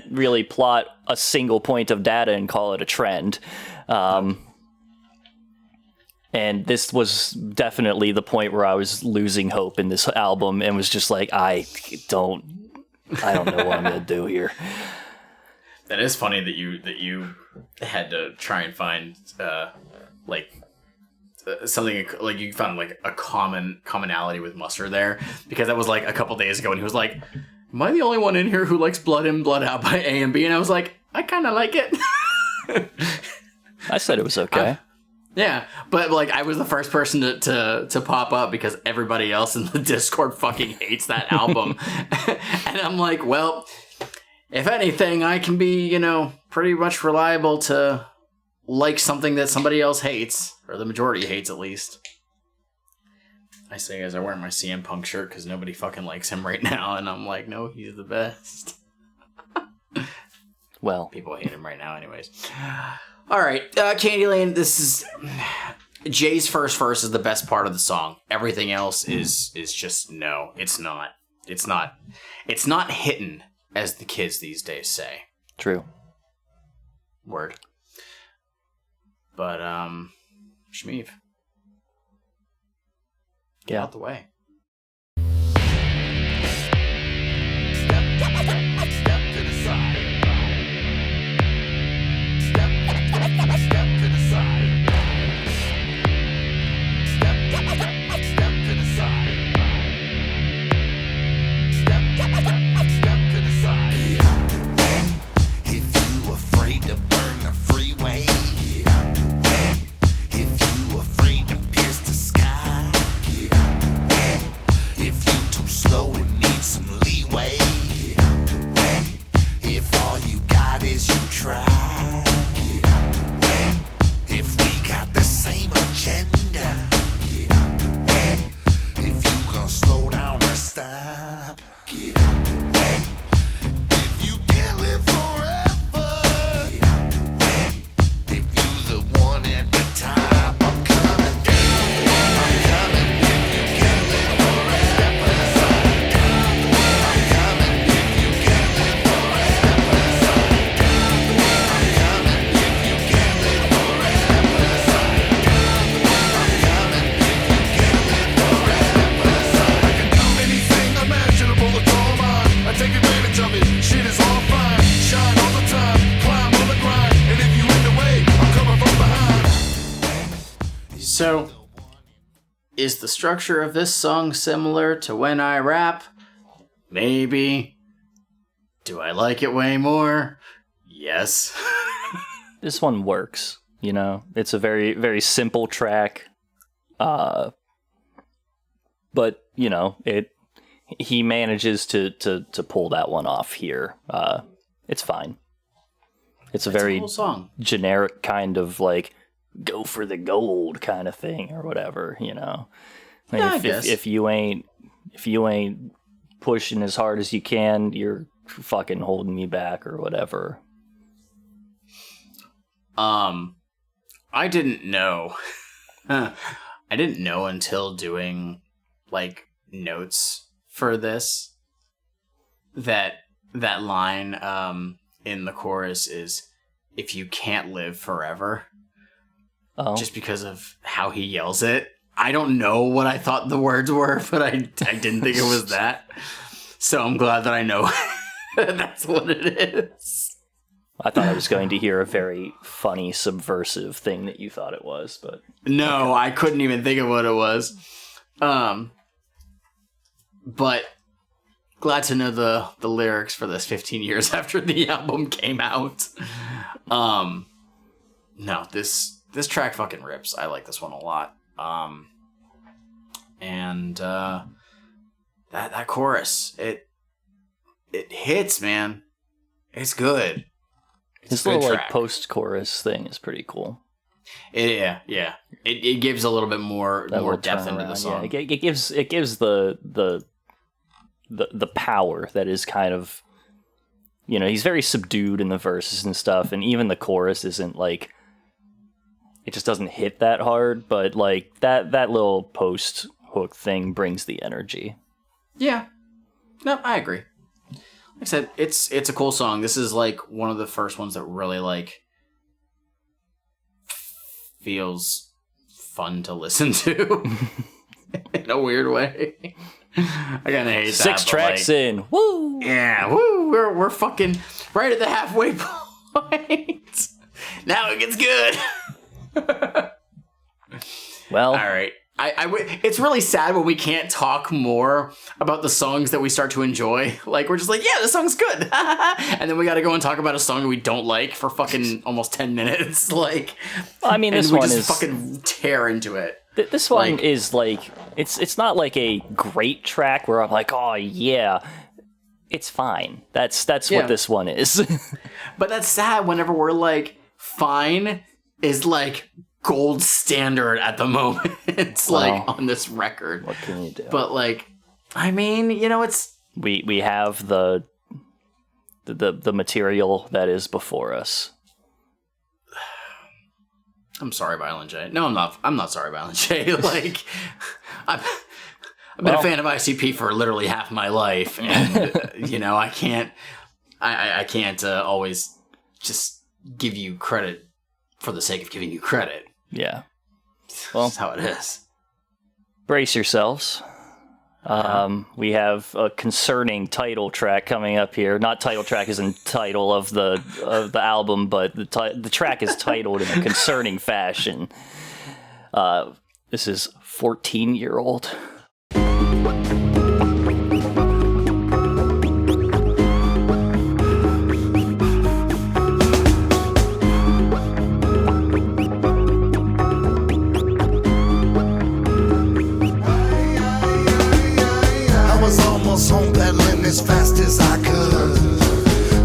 really plot a single point of data and call it a trend. And this was definitely the point where I was losing hope in this album and was just like, I don't know what I'm gonna do here. That is funny that you had to try and find something like you found like a commonality with Mustard there, because that was like a couple days ago and he was like, am I the only one in here who likes Blood In, Blood Out by A and B? And I was like, I kind of like it. I said it was okay. Yeah, but like I was the first person to pop up because everybody else in the Discord fucking hates that album. And I'm like, well, if anything, I can be, pretty much reliable to like something that somebody else hates, or the majority hates at least. I say as I wear my CM Punk shirt because nobody fucking likes him right now, and I'm like, no, he's the best. Well, people hate him right now anyways. All right, Candyland, this is... Jay's first verse is the best part of the song. Everything else is just, no, it's not. It's not hitting, as the kids these days say. True. Word. But, Shmeev. Get out the way. So, is the structure of this song similar to When I Rap? Maybe. Do I like it way more? Yes. This one works, It's a very, very simple track. But, he manages to pull that one off here. It's fine. It's a very cool song. Generic kind of like go for the gold kind of thing or whatever, Like I guess. If you ain't pushing as hard as you can, you're fucking holding me back or whatever. I didn't know. I didn't know until doing like notes for this that line in the chorus is, if you can't live forever. Oh. Just because of how he yells it. I don't know what I thought the words were, but I didn't think it was that. So I'm glad that I know that's what it is. I thought I was going to hear a very funny, subversive thing that you thought it was, but... No, okay. I couldn't even think of what it was. But glad to know the lyrics for this 15 years after the album came out. No, this track fucking rips. I like this one a lot. And that chorus, it hits, man. It's good. This little like post-chorus thing is pretty cool. Yeah. It gives a little bit more depth into the song. Yeah, it gives the power that is kind of, he's very subdued in the verses and stuff, and even the chorus isn't like, it just doesn't hit that hard, but like that little post hook thing brings the energy. Yeah. No, I agree. Like I said, it's a cool song. This is like one of the first ones that really like feels fun to listen to in a weird way. I kind of hate that. 6 tracks in. Woo! Yeah, woo! We're fucking right at the halfway point. Now it gets good. Well, all right. It's really sad when we can't talk more about the songs that we start to enjoy. Like, we're just like, yeah, this song's good. And then we got to go and talk about a song we don't like for fucking almost 10 minutes. Like, I mean, this and we one just is fucking tear into it. This one is like, it's not like a great track where I'm like, oh yeah, it's fine. That's what this one is. But that's sad whenever we're like, fine is like gold standard at the moment. It's like on this record. What can you do? But like, I mean, you know, it's we have the material that is before us. I'm sorry, Violent J. No, I'm not. I'm not sorry, Violent J. Like, I've been a fan of ICP for literally half my life, and you know, I can't always just give you credit for the sake of giving you credit. Yeah. Well, that's how it is. Brace yourselves. We have a concerning title track coming up here. Not title track as in title of the album, but the track is titled in a concerning fashion. This is 14-Year-Old. Home pedaling as fast as I could,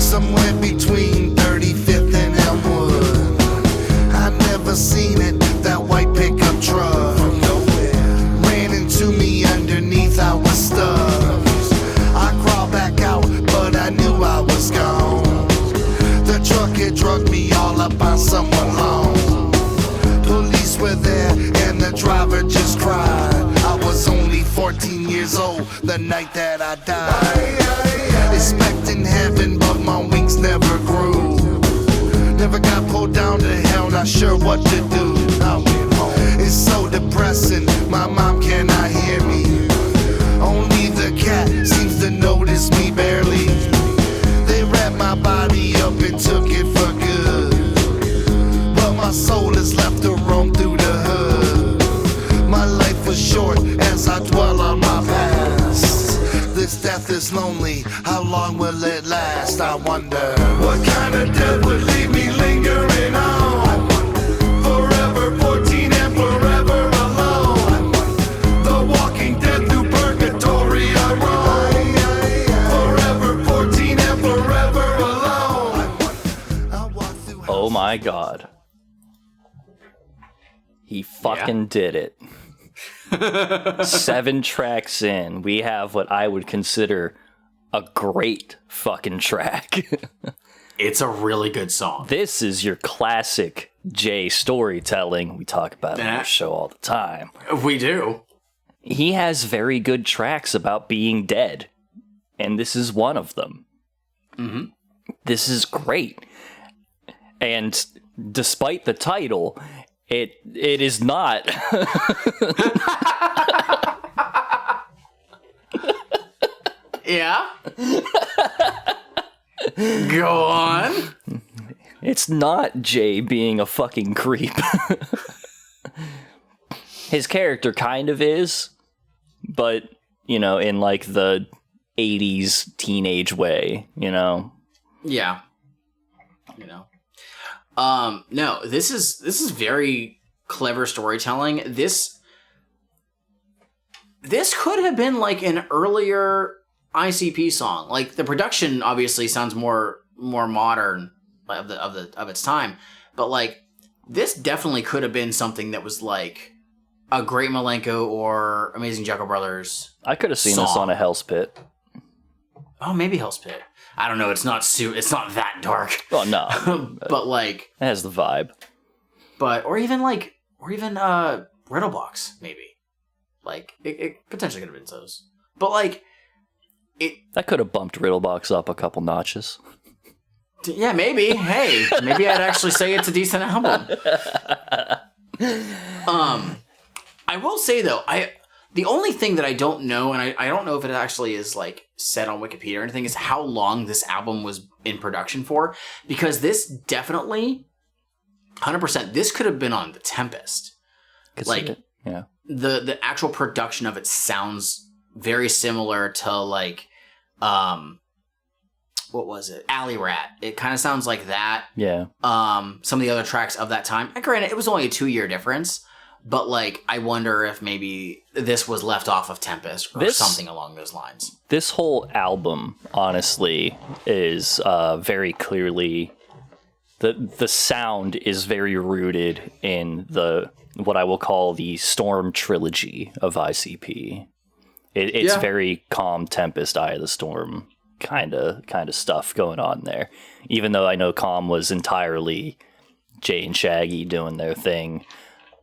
somewhere between 35th and Elmwood. I never seen it, that white pickup truck ran into me underneath, I was stuck. I crawled back out, but I knew I was gone. The truck had drugged me all up on someone long. Police were there and the driver just cried. I was only 14 years old the night that I died. Expecting heaven, but my wings never grew. Never got pulled down to hell, not sure what to do. I went home. It's so depressing, my mom cannot hear me. Only the cat seems to notice me barely. They wrapped my body up and took it for good, but my soul is left to roam through the hood. My life was short as I dwell on my past. This death is lonely, how long will it last? I wonder what kind of death would leave me lingering on. Forever 14 and forever alone. The walking dead through purgatory I roam. Forever 14 and forever alone. Oh my god. He fucking did it. 7 tracks in, we have what I would consider a great fucking track. It's a really good song. This is your classic Jay storytelling. We talk about it on the show all the time. We do. He has very good tracks about being dead, and this is one of them. Mm-hmm. This is great. And despite the title, it is not. Yeah? Go on. It's not Jay being a fucking creep. His character kind of is, but, you know, in like the 80s teenage way, you know? Yeah. You know. No, this is very clever storytelling. This could have been like an earlier ICP song. Like, the production obviously sounds more modern of its time, but like, this definitely could have been something that was like a Great Milenko or Amazing Jackal Brothers. I could have seen this on a Hell's Pit. Oh, maybe Hell's Pit. I don't know. It's not that dark. Well, no, but like, it has the vibe. But or even Riddlebox, maybe. Like, it potentially could have been those. But like, That could have bumped Riddlebox up a couple notches. Yeah, maybe. Hey, maybe I'd actually say it's a decent album. I will say though, the only thing that I don't know, and I don't know if it actually is like said on Wikipedia or anything, is how long this album was in production for. Because this definitely, 100%, this could have been on The Tempest. Yeah. The actual production of it sounds very similar to like, what was it? Alley Rat. It kind of sounds like that. Yeah. Some of the other tracks of that time. And granted, it was only a 2-year difference. But, like, I wonder if maybe this was left off of Tempest or something along those lines. This whole album, honestly, is very clearly... The sound is very rooted in what I will call the Storm trilogy of ICP. It's very calm Tempest, Eye of the Storm kind of stuff going on there. Even though I know Calm was entirely Jay and Shaggy doing their thing...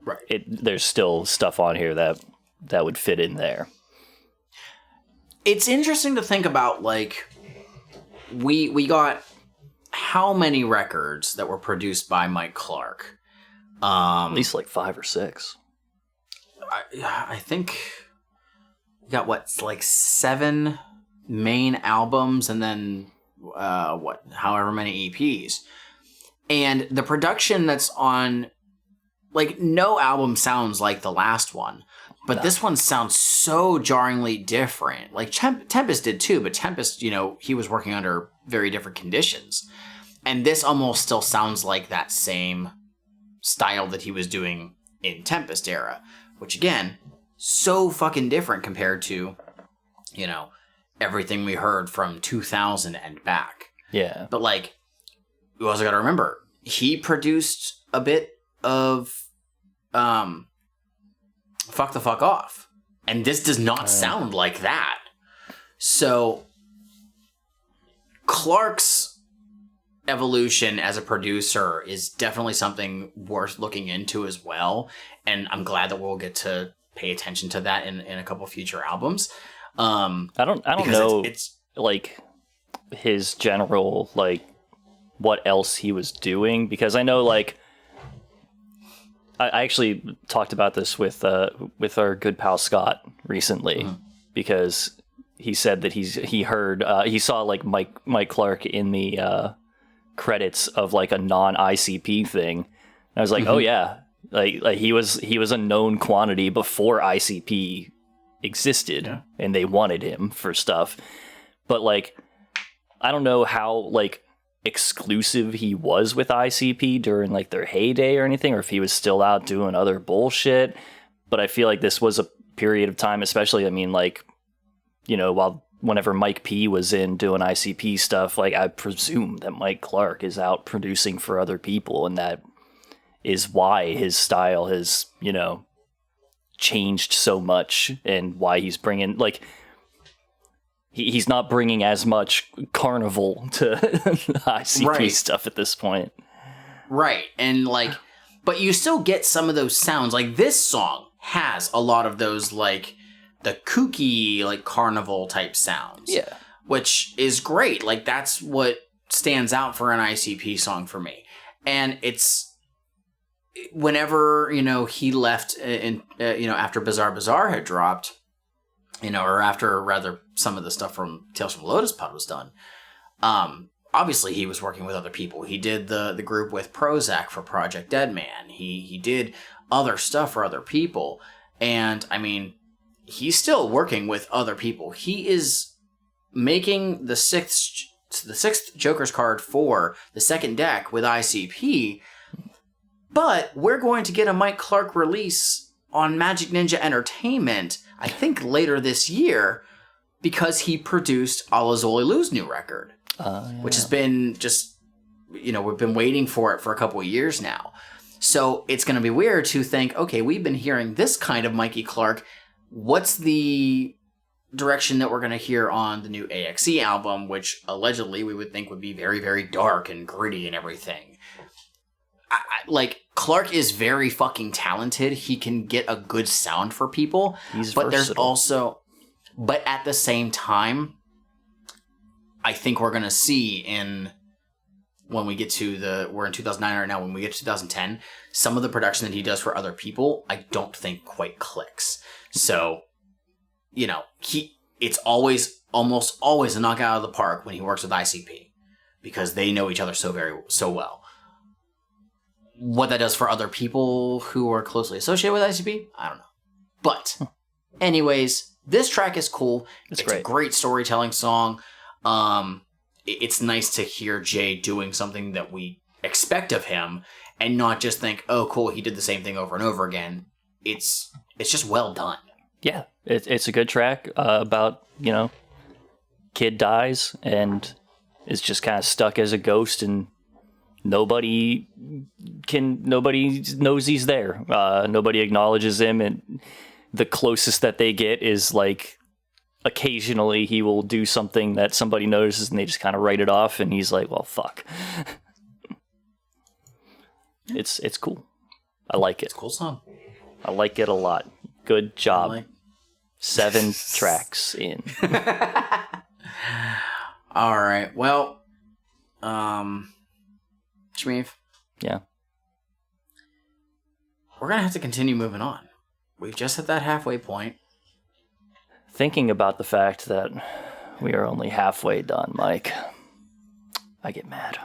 Right. There's still stuff on here that would fit in there. It's interesting to think about, like, we got how many records that were produced by Mike Clark? At least like 5 or 6. I think we got like 7 main albums and then however many EPs. And the production that's on, like, no album sounds like the last one, but this one sounds so jarringly different. Like, Tempest did too, but Tempest, he was working under very different conditions. And this almost still sounds like that same style that he was doing in Tempest era, which, again, so fucking different compared to, everything we heard from 2000 and back. Yeah. But, like, you also got to remember, he produced a bit of Fuck the Fuck Off. And this does not sound like that. So Clark's evolution as a producer is definitely something worth looking into as well. And I'm glad that we'll get to pay attention to that in a couple future albums. I don't know it's like his general, like, what else he was doing, because I know, like, I actually talked about this with our good pal Scott recently, because he said that he heard he saw, like, Mike Clark in the credits of, like, a non-ICP thing. And I was like, oh yeah, like he was a known quantity before ICP existed, and they wanted him for stuff. But, like, I don't know how, like, exclusive he was with ICP during, like, their heyday or anything, or if he was still out doing other bullshit. But I feel like this was a period of time, especially, I mean, like, whenever Mike P was in doing ICP stuff, like, I presume that Mike Clark is out producing for other people, and that is why his style has, changed so much, and why he's bringing, like, he's not bringing as much Carnival to ICP stuff at this point. Right. And, like, but you still get some of those sounds. Like, this song has a lot of those, like, the kooky, like, Carnival type sounds. Yeah. Which is great. Like, that's what stands out for an ICP song for me. And it's, whenever, he left after Bizarre Bazaar had dropped, or after, rather, some of the stuff from Tales from Lotus Pod was done, obviously he was working with other people. He did the group with Prozac for Project Deadman. He did other stuff for other people. And, I mean, he's still working with other people. He is making the sixth Joker's card for the second deck with ICP, but we're going to get a Mike Clark release on Magic Ninja Entertainment, I think later this year, because he produced Alazoli Lou's new record, which has been just, we've been waiting for it for a couple of years now. So it's going to be weird to think, okay, we've been hearing this kind of Mikey Clark. What's the direction that we're going to hear on the new AXE album, which allegedly we would think would be very, very dark and gritty and everything. Like, Clark is very fucking talented. He can get a good sound for people. He's versatile. But at the same time, I think we're going to see when we get to we're in 2009 right now, when we get to 2010, some of the production that he does for other people, I don't think quite clicks. So, it's almost always a knockout out of the park when he works with ICP, because they know each other so well. What that does for other people who are closely associated with ICP, I don't know. But, anyways, this track is cool. It's great. A great storytelling song. It's nice to hear Jay doing something that we expect of him and not just think, oh, cool, he did the same thing over and over again. It's just well done. Yeah, it's a good track about, kid dies and is just kind of stuck as a ghost, and nobody knows he's there. Nobody acknowledges him, and the closest that they get is like occasionally he will do something that somebody notices and they just kind of write it off, and he's like, well, fuck. It's cool. I like it. It's a cool song. I like it a lot. Good job. 7 tracks in. All right. Well, Shmeev. Yeah. We're going to have to continue moving on. We've just hit that halfway point. Thinking about the fact that we are only halfway done, Mike, I get mad.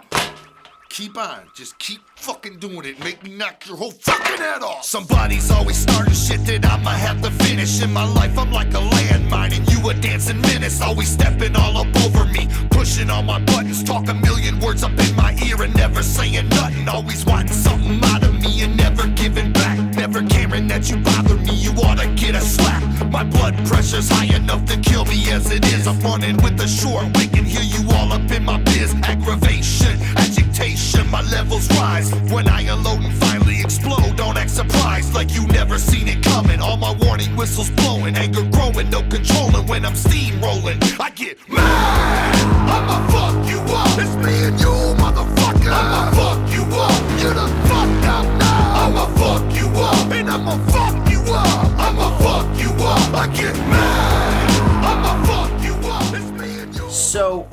Keep on, just keep fucking doing it. Make me knock your whole fucking head off. Somebody's always starting shit that I'ma have to finish. In my life, I'm like a landmine, and you a dancing menace. Always stepping all up over me, pushing all my buttons, talk a million words up in my ear and never saying nothing. Always wanting something out of me and never giving back. Never caring that you bother me, you oughta get a slap. My blood pressure's high enough to kill me as it is. I'm running with the short wick and hear you all up in my biz. Aggravation, agitation, my levels rise. When I unload and finally explode, don't act surprised like you never seen it coming. All my warning whistles blowing, anger growing, no controlling. When I'm steamrolling, I get mad. I'ma fuck you up. It's me and you, motherfucker. I'ma fuck you up. You're the fucked up now. I'ma fuck you up, and I'ma fuck you up. I'ma fuck you up. I get mad. I'ma fuck you up. It's me and you. So,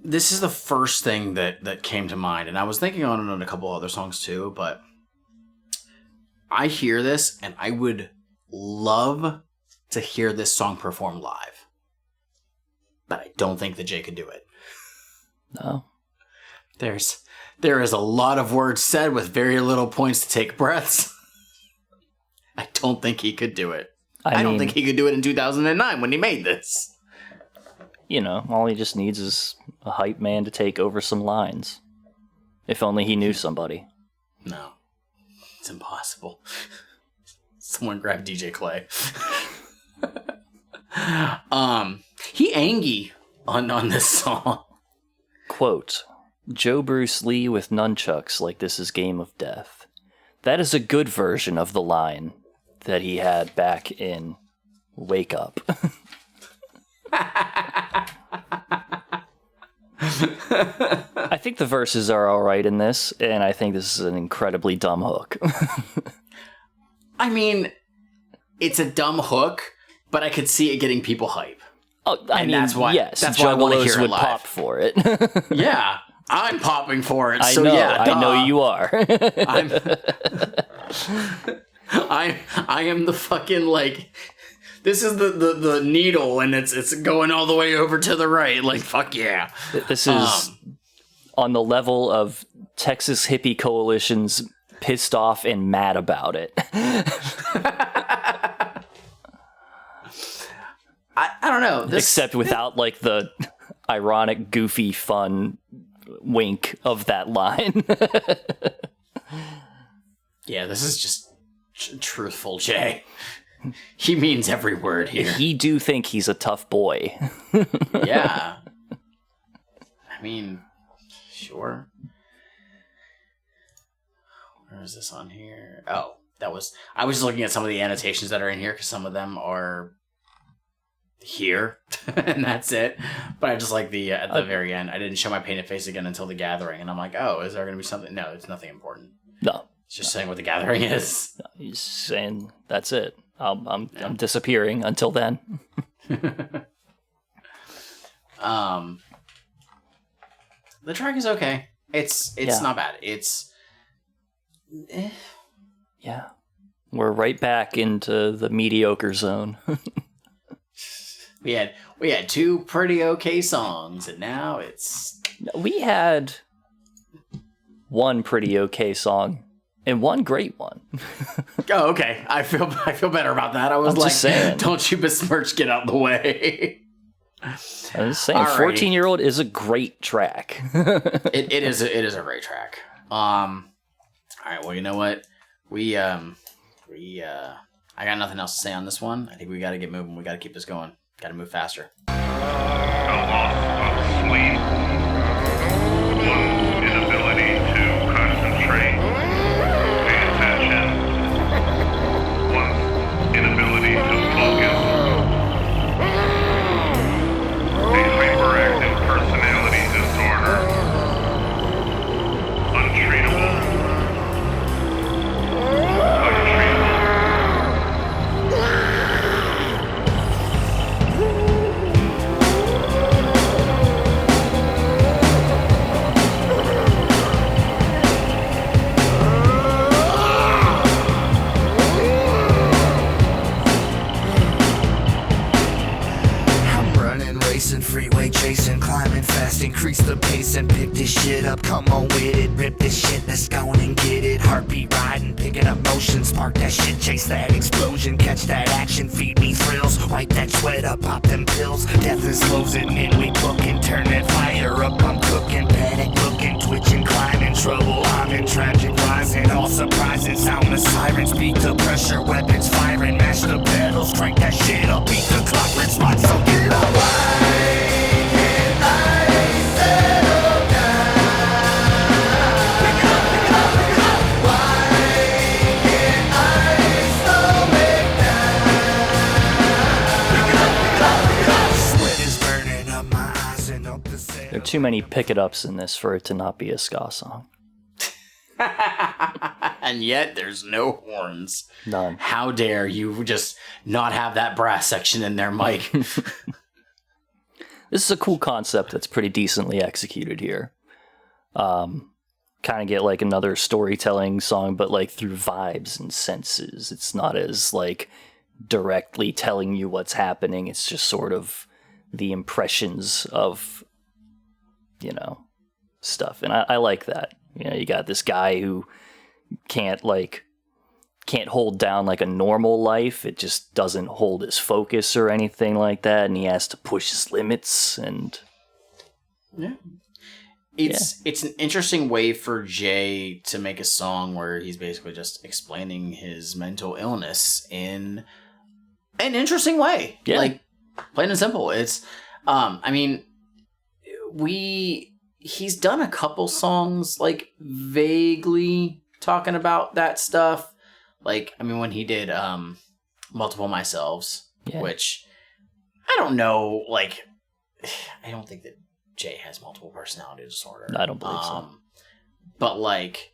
this is the first thing that came to mind, and I was thinking on it on a couple other songs too, but I hear this and I would love to hear this song performed live. But I don't think that Jay could do it. No. There is a lot of words said with very little points to take breaths. I don't think he could do it. I don't think he could do it in 2009 when he made this. All he just needs is a hype man to take over some lines. If only he knew somebody. No. It's impossible. Someone grab DJ Clay. He angy on this song. Quote, Joe Bruce Lee with nunchucks like this is Game of Death. That is a good version of the line that he had back in Wake Up. I think the verses are alright in this, and I think this is an incredibly dumb hook. I mean, it's a dumb hook, but I could see it getting people hype. Oh, that's why. Yes, that's why I want to hear it live. Pop for it. Yeah, I'm popping for it. I know you are. I am the fucking like. This is the needle, and it's going all the way over to the right. Like, fuck yeah. This is on the level of Texas Hippie Coalition's pissed off and mad about it. I don't know. Except without, like, the ironic, goofy, fun wink of that line. Yeah, this is just truthful, Jay. He means every word here. He do think he's a tough boy. Yeah. I mean, sure. Where is this on here? Oh, I was just looking at some of the annotations that are in here because some of them are here and that's it. But I just like at the very end. I didn't show my painted face again until the gathering, and I'm like, oh, is there going to be something? No, it's nothing important. No. It's just saying what the gathering is. No, he's saying that's it. I'm disappearing until then. The track is okay. It's not bad. It's Yeah. We're right back into the mediocre zone. we had 2 pretty okay songs, and now it's We had one pretty okay song and one great one. oh, okay. I feel better about that. I was I'm like, just saying. don't you besmirch, get out of the way. I'm just saying, Alrighty. 14-Year-Old is a great track. it is a great track. All right. Well, you know what? I got nothing else to say on this one. I think we got to get moving. We got to keep this going. Got to move faster. The loss of sleep, one's inability to concentrate, pay attention, one's inability to focus, a hyperactive personality disorder, untreatable. Freeway chasing, climbing fast, increase the pace and pick this shit up. Come on with it, rip this shit, let's go and get it. Heartbeat riding, picking up motion, spark that shit, chase that explosion, catch that action, feed me thrills, wipe that sweat up, pop them pills. Death is closing in, we booking, turn that fire up. I'm cooking, panic looking, twitching, climbing, trouble. I'm in tragic rising, all surprising. Sound the sirens, beat the pressure, weapons firing, mash the pedals, crank that shit up, beat the clock, let's rock, so get up. There are too many pick-it-ups in this for it to not be a ska song. And yet there's no horns. None. How dare you just not have that brass section in there, Mike? This is a cool concept that's pretty decently executed here. Kind of get like another storytelling song, but like through vibes and senses. It's not as like directly telling you what's happening. It's just sort of the impressions of, you know, stuff. And I like that. You know, you got this guy who can't hold down like a normal life. It just doesn't hold his focus or anything like that, and he has to push his limits. And yeah, it's an interesting way for Jay to make a song where he's basically just explaining his mental illness in an interesting way. Yeah. Like, plain and simple. It's I mean, he's done a couple songs like vaguely talking about that stuff. Like, I mean, when he did Multiple Myselves, which I don't know, like, I don't think that Jay has multiple personality disorder. I don't believe so. But, like,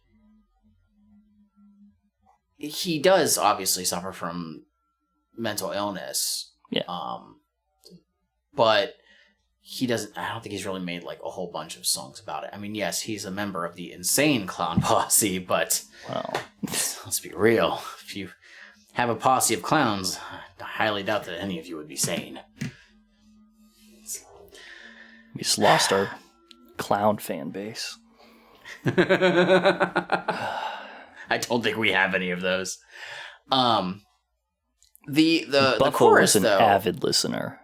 he does obviously suffer from mental illness. Yeah. But he doesn't, I don't think he's really made, like, a whole bunch of songs about it. I mean, yes, he's a member of the Insane Clown Posse, but let's be real. If you have a posse of clowns, I highly doubt that any of you would be sane. We just lost our clown fan base. I don't think we have any of those. The Buffo chorus, was an though, avid listener.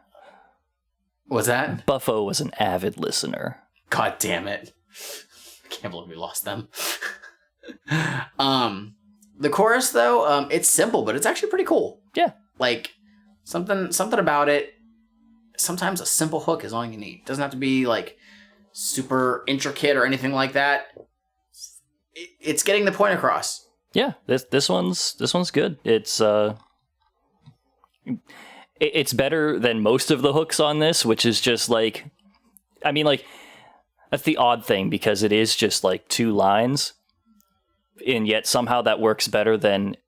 Was that? Buffo was an avid listener. God damn it. I can't believe we lost them. The chorus, though, it's simple, but it's actually pretty cool. Yeah. Like, something about it. Sometimes a simple hook is all you need. It doesn't have to be, like, super intricate or anything like that. It's getting the point across. Yeah, this one's good. It's better than most of the hooks on this, which is just like, I mean, like, that's the odd thing because it is just like 2 lines, and yet somehow that works better than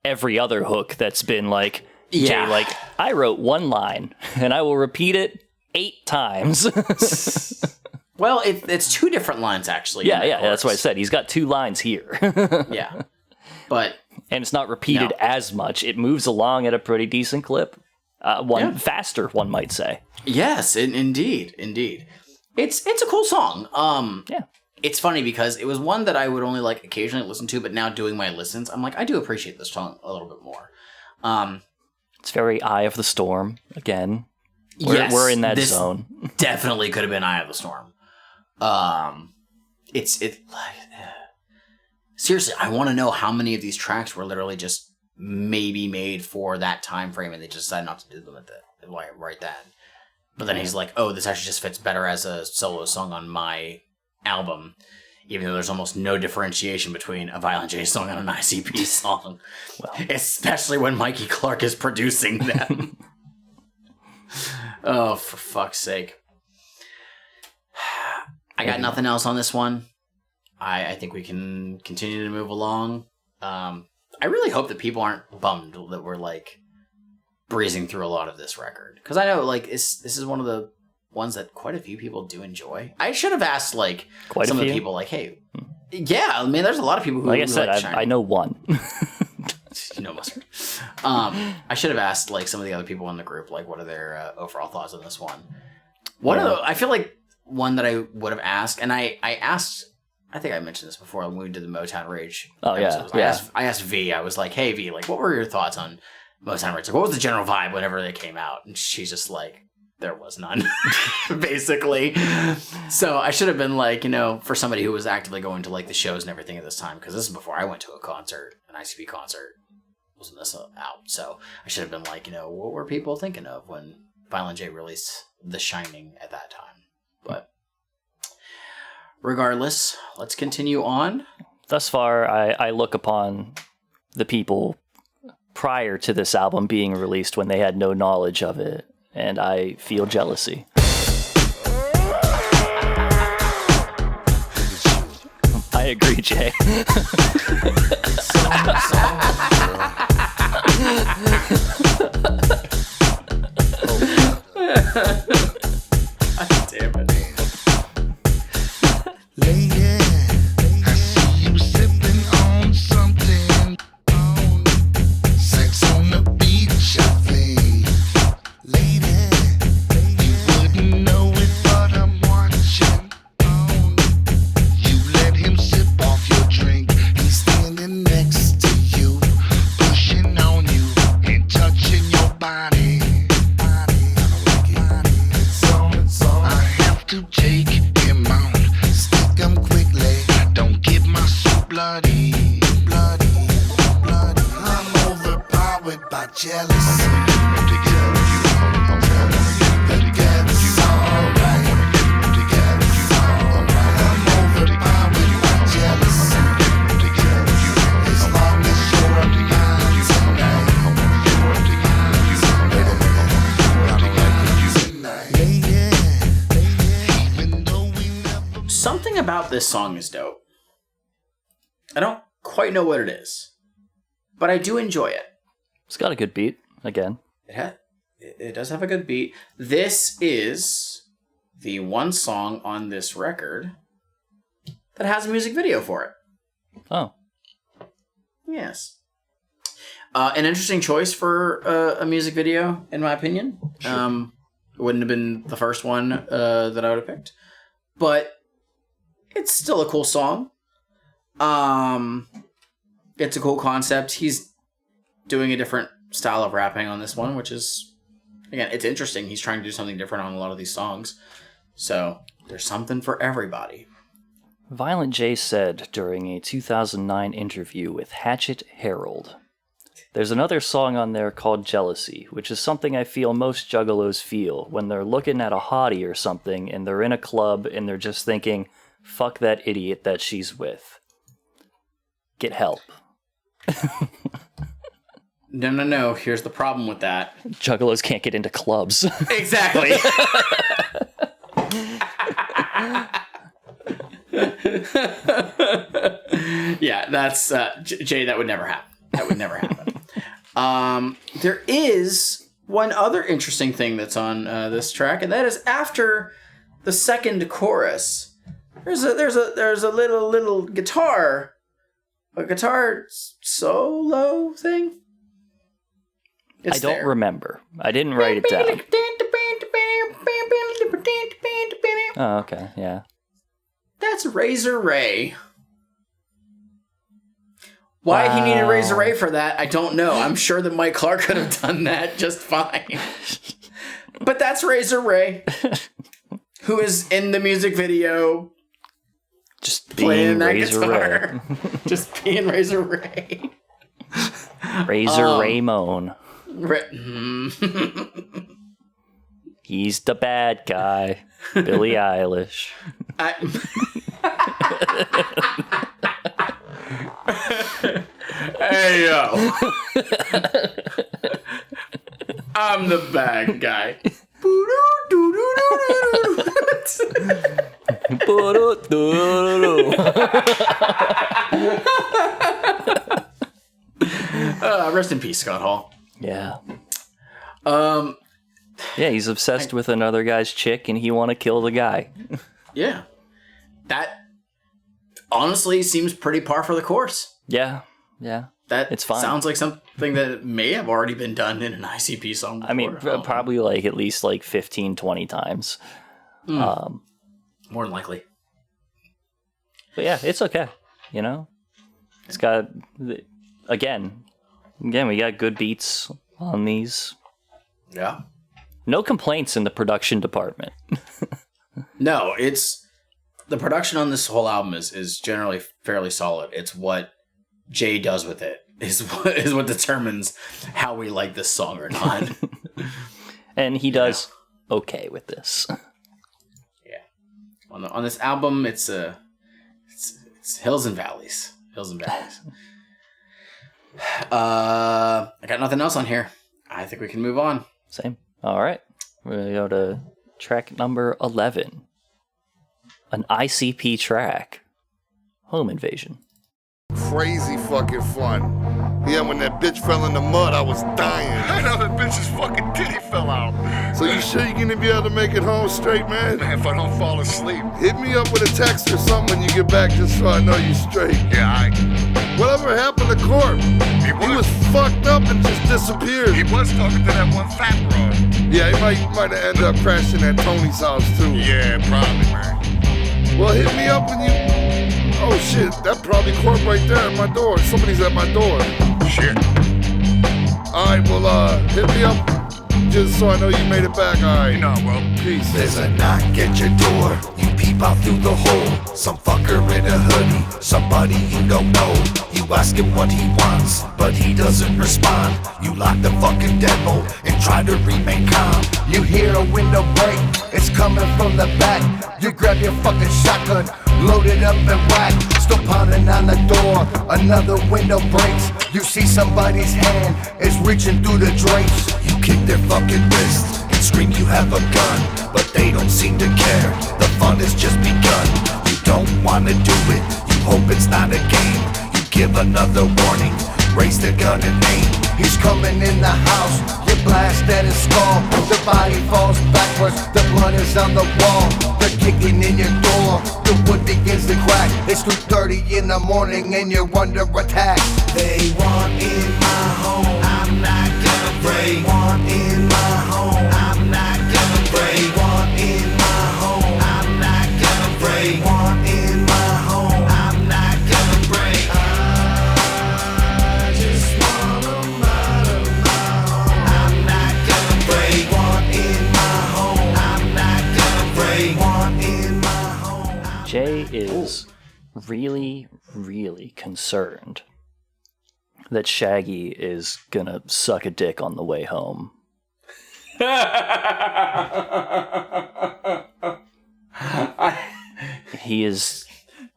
every other hook that's been like, Jay, like, I wrote 1 line and I will repeat it 8 times. Well, it's 2 different lines, actually. Yeah, that's what I said. He's got 2 lines here. Yeah. But... And it's not repeated as much. It moves along at a pretty decent clip. Faster, one might say. Yes, indeed. It's a cool song. Yeah. It's funny because it was one that I would only like occasionally listen to, but now doing my listens, I'm like, I do appreciate this song a little bit more. It's very Eye of the Storm, again. Yes, We're in that this zone. Definitely could have been Eye of the Storm. Seriously, I want to know how many of these tracks were literally just maybe made for that time frame, and they just decided not to do them at right then. But then he's like, "Oh, this actually just fits better as a solo song on my album," even though there's almost no differentiation between a Violent J song and an ICP song, especially when Mikey Clark is producing them. Oh, for fuck's sake! I got nothing else on this one. I think we can continue to move along. I really hope that people aren't bummed that we're like breezing through a lot of this record, because I know like this is one of the ones that quite a few people do enjoy. I should have asked like some of the people like, hey, yeah, I mean, there's a lot of people who like I said, like I know one. You know, Mustard. I should have asked like some of the other people in the group like what are their overall thoughts on this one. I feel like one that I would have asked, and I asked. I think I mentioned this before when we did the Motown Rage. Oh, episodes. yeah. I asked V. I was like, "Hey V, like, what were your thoughts on Motown Rage? Like, what was the general vibe whenever they came out?" And she's just like, "There was none," basically. So I should have been like, for somebody who was actively going to like the shows and everything at this time, because this is before I went to a concert, an ICP concert. Wasn't this out? So I should have been like, what were people thinking of when Violent J released The Shining at that time? But. Regardless, let's continue on. Thus far, I look upon the people prior to this album being released when they had no knowledge of it, and I feel jealousy. I agree, Jay. Damn it. Lady, I see you sipping on something. Sex on the beach, I think. Lady, you wouldn't know it, but I'm watching. You let him sip off your drink. He's standing next to you, pushing on you and touching your body. I have to take him out. Quickly, don't get my soup bloody. I'm overpowered by jealousy. But that's alright. I'm overpowered by jealousy. As long as you're mine tonight. Even though we never. Something about this song is dope. I don't quite know what it is, but I do enjoy it. It's got a good beat, again. It does have a good beat. This is the one song on this record that has a music video for it. Oh. Yes. An interesting choice for a music video, in my opinion. Sure. It wouldn't have been the first one that I would have picked. But it's still a cool song. It's a cool concept. He's doing a different style of rapping on this one, which is, again, it's interesting. He's trying to do something different on a lot of these songs. So there's something for everybody. Violent J said during a 2009 interview with Hatchet Herald, "There's another song on there called Jealousy, which is something I feel most juggalos feel when they're looking at a hottie or something and they're in a club and they're just thinking, fuck that idiot that she's with. Get help." No. Here's the problem with that. Juggalos can't get into clubs. Exactly. Yeah, that's Jay. That would never happen. There is one other interesting thing that's on this track, and that is after the second chorus, there's a little guitar solo thing. I don't remember. I didn't write it down. Oh, okay, yeah. That's Razor Ray. Why he needed Razor Ray for that, I don't know. I'm sure that Mike Clark could have done that just fine. But that's Razor Ray, who is in the music video. Just Playing being that Razor guitar. Ray. Just being Razor Ray. Razor Ramon. Ra- He's the bad guy. Billie Eilish. Hey, yo. I'm the bad guy. Rest in peace, Scott Hall. Yeah. Yeah, he's obsessed with another guy's chick and he want to kill the guy. Yeah. That honestly seems pretty par for the course. Yeah. That It's fine. sounds like something that may have already been done in an ICP song before. I mean, probably like at least like 15, 20 times. More than likely. But yeah, it's okay. You know? It's got, again, we got good beats on these. Yeah. No complaints in the production department. No, it's the production on this whole album is generally fairly solid. It's what Jay does with it is what determines how we like this song or not. And he does okay with this. Yeah. On this album, it's hills and valleys. Hills and valleys. I got nothing else on here. I think we can move on. Same. All right. We're going to go to track number 11. An ICP track. Home Invasion. Crazy fucking fun. Yeah, when that bitch fell in the mud, I was dying. I know that bitch's fucking titty fell out. So you sure you're gonna be able to make it home straight, man? Man, if I don't fall asleep. Hit me up with a text or something when you get back just so I know you're straight. Yeah, Whatever happened to Corp? He was fucked up and just disappeared. he was talking to that one fat broad. Yeah, he might have ended up crashing at Tony's house too. Yeah, probably, man. Well, hit me up when you... Oh shit, that probably Corp right there at my door. Somebody's at my door. Shit. Alright, well, hit me up just so I know you made it back. Alright. You know, well. Peace. There's a knock at your door. You peep out through the hole. Some fucker in a hoodie. Somebody you don't know. You ask him what he wants, but he doesn't respond. You lock the fucking demo and try to remain calm. You hear a window break. It's coming from the back. You grab your fucking shotgun, load it up and whack. Still pounding on the door. Another window breaks. You see somebody's hand is reaching through the drapes. You kick their fucking wrist and scream you have a gun, but they don't seem to care. The fun has just begun. You don't wanna do it. You hope it's not a game. You give another warning. Raise the gun and aim. He's coming in the house. You blast at his skull. The body falls backwards. The blood is on the wall. They're kicking in your door. The wood begins to crack. It's 2:30 in the morning and you're under attack. They want in my home. I'm not gonna pray. Want in my home. I'm not gonna pray. Want in my home. I'm not gonna pray. Want in my home. I'm not gonna pray. I just want 'em out of my home. I'm not gonna pray. Want in my home. I'm not gonna pray. Want in my home. Jay is really, really concerned that Shaggy is gonna suck a dick on the way home. He is...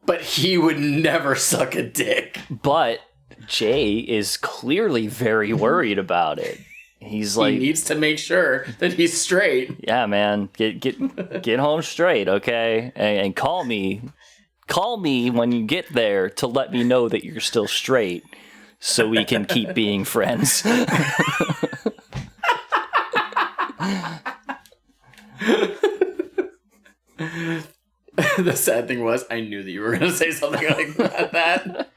But he would never suck a dick. But Jay is clearly very worried about it. He's like... He needs to make sure that he's straight. Yeah, man, get home straight, okay? And call me. Call me when you get there to let me know that you're still straight, so we can keep being friends. The sad thing was, I knew that you were going to say something like that.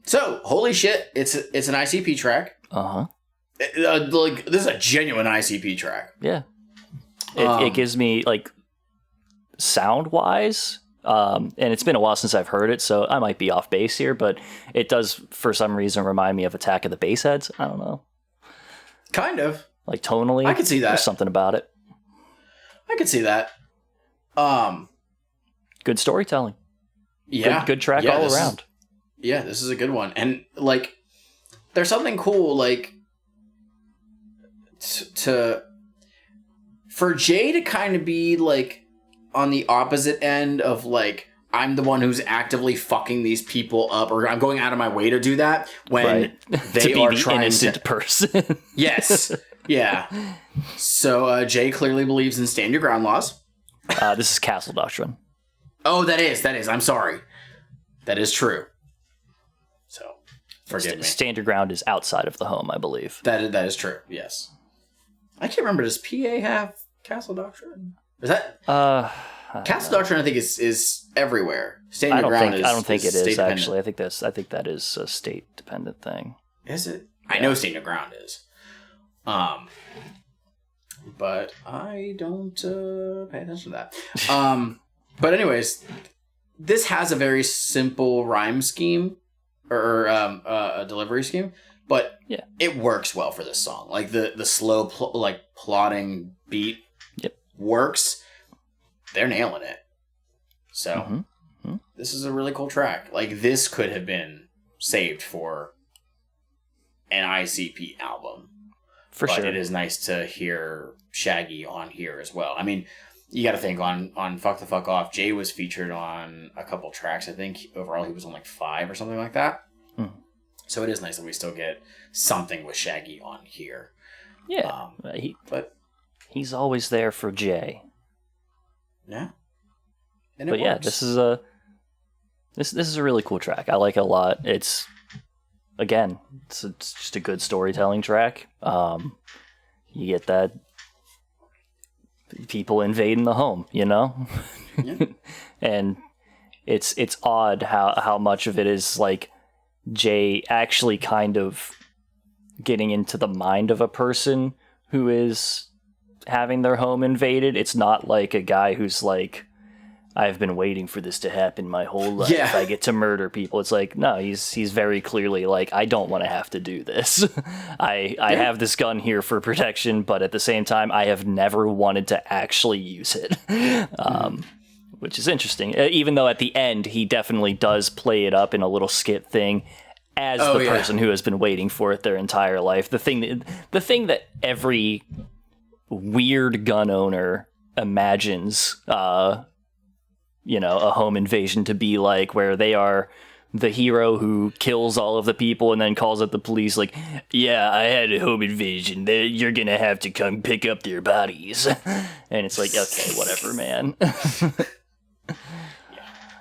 So, holy shit, it's an ICP track. Uh-huh. Like, this is a genuine ICP track. Yeah. It gives me, like, sound-wise, and it's been a while since I've heard it, so I might be off base here, but it does, for some reason, remind me of Attack of the Bassheads. I don't know. Kind of. Like, tonally. I could see that. There's something about it. I could see that. Good storytelling. Yeah. Good track all around. This is a good one. And, like, there's something cool, like, for Jay to kind of be, like, on the opposite end of, like, I'm the one who's actively fucking these people up, or I'm going out of my way to do that when they to are be the trying innocent person. Yes. Yeah. So Jay clearly believes in stand your ground laws. This is Castle Doctrine. Oh, that is. I'm sorry. That is true. So, forgive me. Stand your ground is outside of the home, I believe. That is true. Yes. I can't remember. Does PA have Castle Doctrine? Is that Castle Doctrine? I think is everywhere. Stand your ground. I don't think it is state-dependent. actually. I think that is a state dependent thing. Is it? Yeah. I know stand your ground is. But I don't pay attention to that. But anyways, this has a very simple rhyme scheme or a delivery scheme, but it works well for this song. Like the slow plodding beat works. They're nailing it. So this is a really cool track. Like this could have been saved for an ICP album. For but sure. It is nice to hear Shaggy on here as well. I mean, you got to think on Fuck the Fuck Off, Jay was featured on a couple tracks. I think overall he was on like 5 or something like that. So it is nice that we still get something with Shaggy on here. Yeah. He's always there for Jay. Yeah. And but yeah, this is a really cool track. I like it a lot. It's just a good storytelling track. You get that people invading the home, you know? Yeah. And it's odd how much of it is like Jay actually kind of getting into the mind of a person who is having their home invaded. It's not like a guy who's like, I've been waiting for this to happen my whole life. Yeah. I get to murder people. It's like, no, he's very clearly like, I don't want to have to do this. I have this gun here for protection, but at the same time, I have never wanted to actually use it. Which is interesting. Even though at the end, he definitely does play it up in a little skit thing as the person who has been waiting for it their entire life. The thing that every weird gun owner imagines, a home invasion to be like, where they are the hero who kills all of the people and then calls up the police like, yeah, I had a home invasion. You're going to have to come pick up their bodies. And it's like, okay, whatever, man.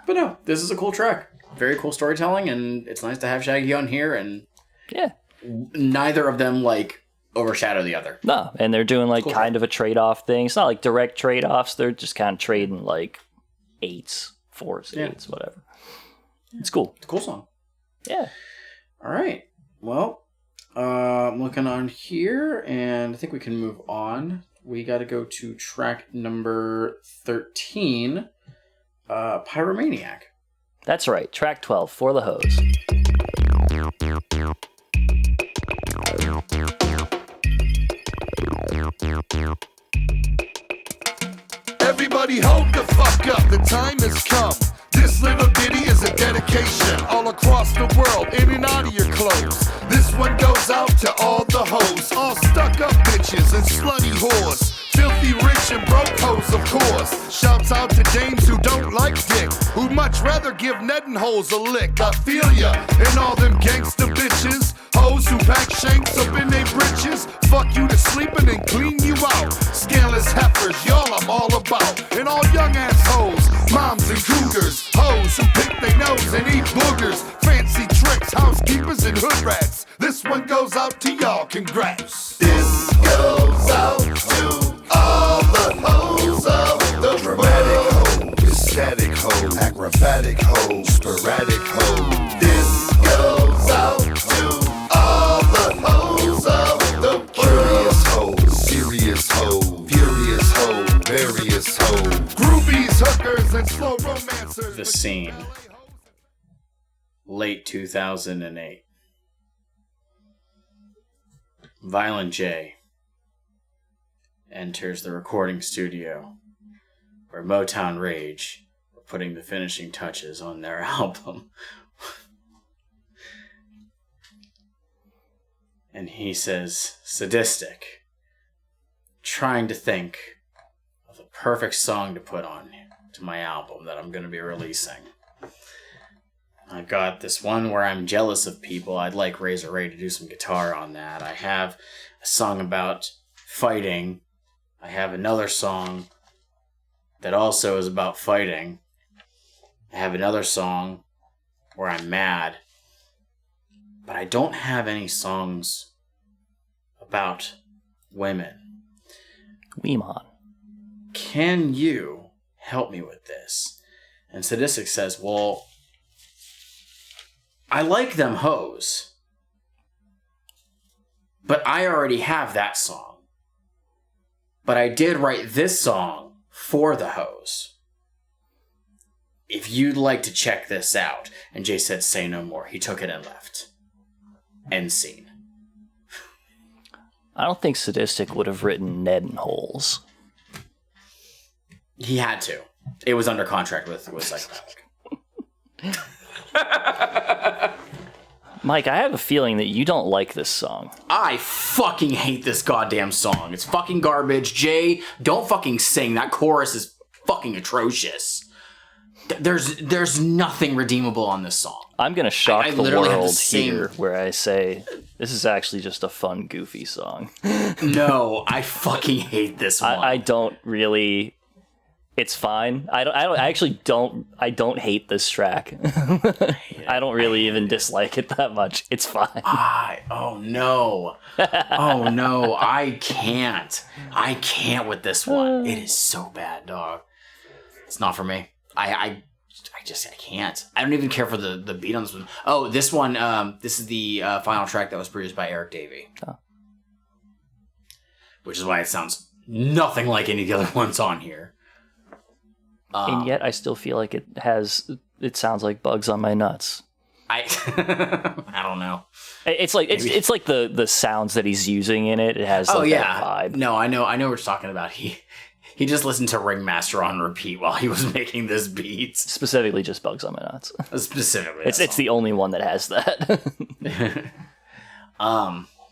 But no, this is a cool track. Very cool storytelling, and it's nice to have Shaggy on here, and neither of them, like, overshadow the other. No, and they're doing, like, kind of a trade-off thing. It's not like direct trade-offs. They're just kind of trading, like, 8s, 4s, 8s, whatever. It's cool. It's a cool song. Yeah. All right. Well, I'm looking on here, and I think we can move on. We got to go to track number 13, Pyromaniac. That's right. Track 12, For the Hose. Everybody hold the fuck up, the time has come. This little ditty is a dedication all across the world, in and out of your clothes. This one goes out to all the hoes, all stuck up bitches and slutty whores. Filthy rich and broke hoes, of course. Shouts out to dames who don't like dick, who'd much rather give Ned and hoes a lick. I feel ya, and all them gangsta bitches, hoes who pack shanks up in they britches, fuck you to sleep and then clean you out. Scandalous heifers, y'all I'm all about. And all young ass hoes, moms and cougars, hoes who pick their nose and eat boogers. Fancy tricks, housekeepers and hood rats. This one goes out to y'all, congrats. This goes the scene. Late 2008. Violent J enters the recording studio where Motown Rage are putting the finishing touches on their album. And he says, sadistic, trying to think of the perfect song to put on to my album that I'm going to be releasing. I've got this one where I'm jealous of people. I'd like Razor Ray to do some guitar on that. I have a song about fighting. I have another song that also is about fighting. I have another song where I'm mad. But I don't have any songs about women. Weemon. Can you help me with this? And Sadistic says, well, I like them hoes, but I already have that song. But I did write this song for the hoes. If you'd like to check this out. And Jay said, say no more. He took it and left. End scene. I don't think Sadistic would have written Ned and Holes. He had to. It was under contract with Psychopathic. Mike, I have a feeling that you don't like this song. I fucking hate this goddamn song. It's fucking garbage. Jay, don't fucking sing. That chorus is fucking atrocious. There's nothing redeemable on this song. I'm going to shock I the literally have world the same- here where I say this is actually just a fun, goofy song. No, I fucking hate this one. I don't really... It's fine. I don't hate this track. I don't really even dislike it that much. It's fine. Oh no. Oh no, I can't. I can't with this one. It is so bad, dog. It's not for me. I can't. I don't even care for the beat on this one. Oh, this one, this is the final track that was produced by Eric Davey. Oh. Which is why it sounds nothing like any of the other ones on here. And yet I still feel like it sounds like Bugs on My Nuts. I don't know. It's like it's like the sounds that he's using in it. It has like that vibe. No, I know what you're talking about. He just listened to Ringmaster on repeat while he was making this beat. Specifically just Bugs on My Nuts. Specifically. It's the only one that has that.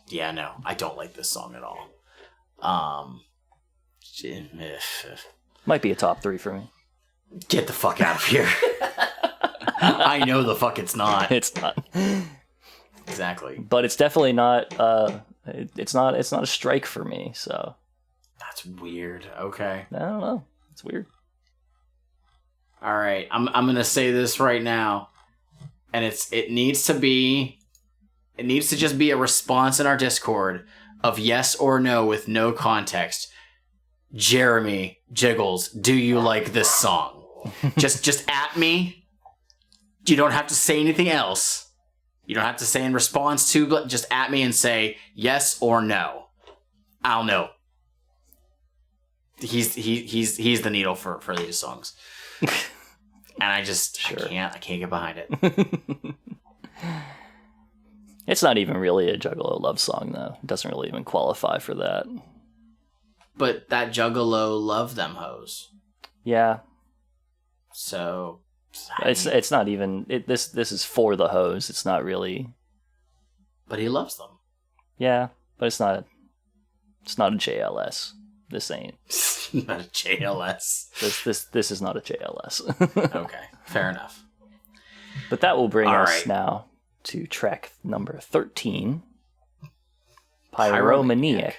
Yeah, no, I don't like this song at all. Might be a top 3 for me. Get the fuck out of here. I know the fuck it's not. It's not. Exactly. But it's definitely not it's not a strike for me, so That's weird. Okay. I don't know. It's weird. All right. I'm gonna say this right now, and it needs to just be a response in our Discord of yes or no with no context. Jeremy Jiggles, do you like this song? just at me. You don't have to say anything else. You don't have to say in response to, but just at me and say yes or no. I'll know. He's the needle for these songs. And I just I can't get behind it. It's not even really a Juggalo love song though. It doesn't really even qualify for that. But that Juggalo love them hoes. Yeah. So it's not even this is for the hoes. It's not really. But he loves them. Yeah, but it's not a JLS. This ain't. Not a JLS. This is not a JLS. Okay, fair enough. But that will bring All us right. now to track number 13, Pyromaniac.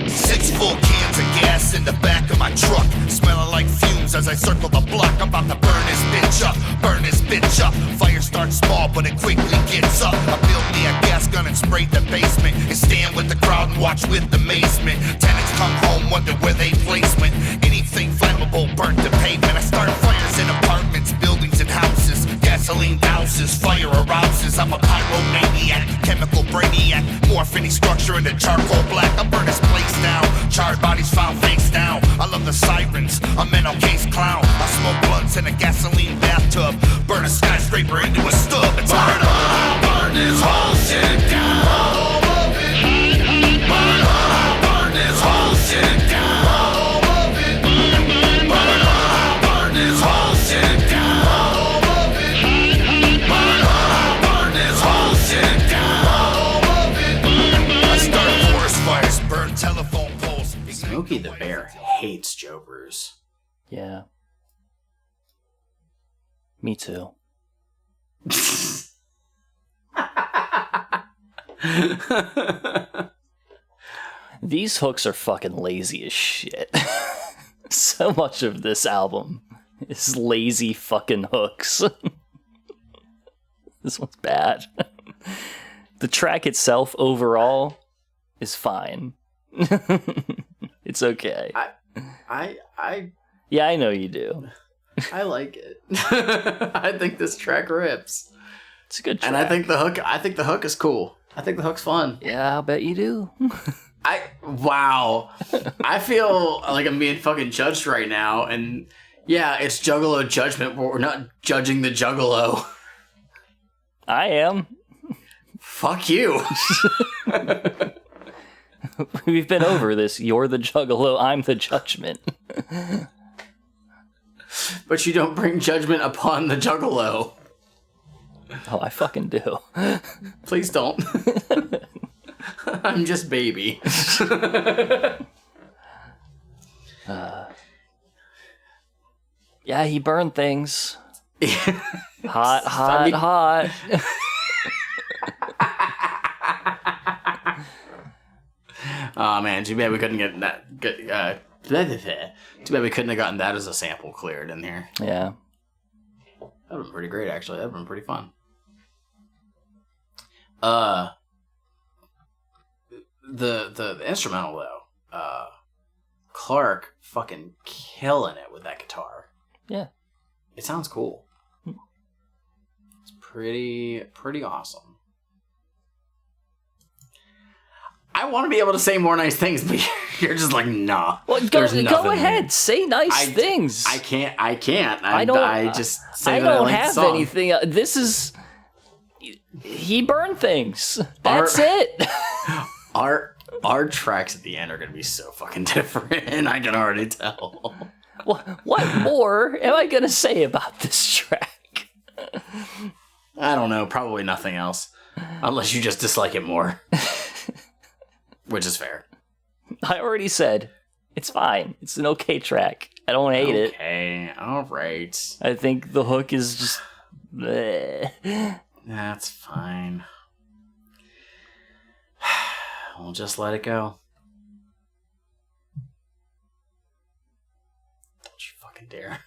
Six full cans of gas in the back of my truck, smelling like fumes as I circle the block. I'm about to burn this bitch up. Fire starts small, but it quickly gets up. I built me a gas gun and sprayed the basement, and stand with the crowd and watch with amazement. Tenants come home wonder where they placement. Anything flammable burnt to pavement. I start fires in apartments, buildings, and houses. Gasoline douses, fire arouses. I'm a pyromaniac, chemical brainiac. Morph any structure into charcoal black. I burn this place down. Charred bodies found face down. I love the sirens. I'm an case clown. I smoke blunts in a gasoline bathtub. Burn a skyscraper into a stub. It's hard on. Burn this whole shit down. All of it. Burn on. Burn this whole shit down. All of it. Burn on. Burn this whole shit down. All of it. Burn on. Burn this whole shit down. All of it. I start forest fires. Burn telephone poles. Smokey the Bear hates Joe Bruce. Yeah. Me too. These hooks are fucking lazy as shit. So much of this album is lazy fucking hooks. This one's bad. The track itself overall is fine. It's okay. Yeah, I know you do. I like it. I think this track rips. It's a good track. And I think the hook is cool. I think the hook's fun. Yeah, I'll bet you do. Wow. I feel like I'm being fucking judged right now, and yeah, it's Juggalo judgment, but we're not judging the Juggalo. I am. Fuck you. We've been over this. You're the Juggalo, I'm the judgment. But you don't bring judgment upon the Juggalo. Oh, I fucking do. Please don't. I'm just baby. Yeah, he burned things. Hot. Oh man, too bad we couldn't get that. Too bad we couldn't have gotten that as a sample cleared in here. Yeah. That would have been pretty great, actually. That would have been pretty fun. The instrumental though, Clark fucking killing it with that guitar. Yeah. It sounds cool. It's pretty awesome. I want to be able to say more nice things, but you're just like, nah. Well, go ahead, say nice things. I can't. I just say I that don't like the have song. anything. This is he burned things. That's it. Our tracks at the end are gonna be so fucking different. I can already tell. What more am I gonna say about this track? I don't know. Probably nothing else, unless you just dislike it more. Which is fair. I already said it's fine. It's an okay track. I don't hate it. Okay, all right. I think the hook is just. Bleh. That's fine. We'll just let it go. Don't you fucking dare.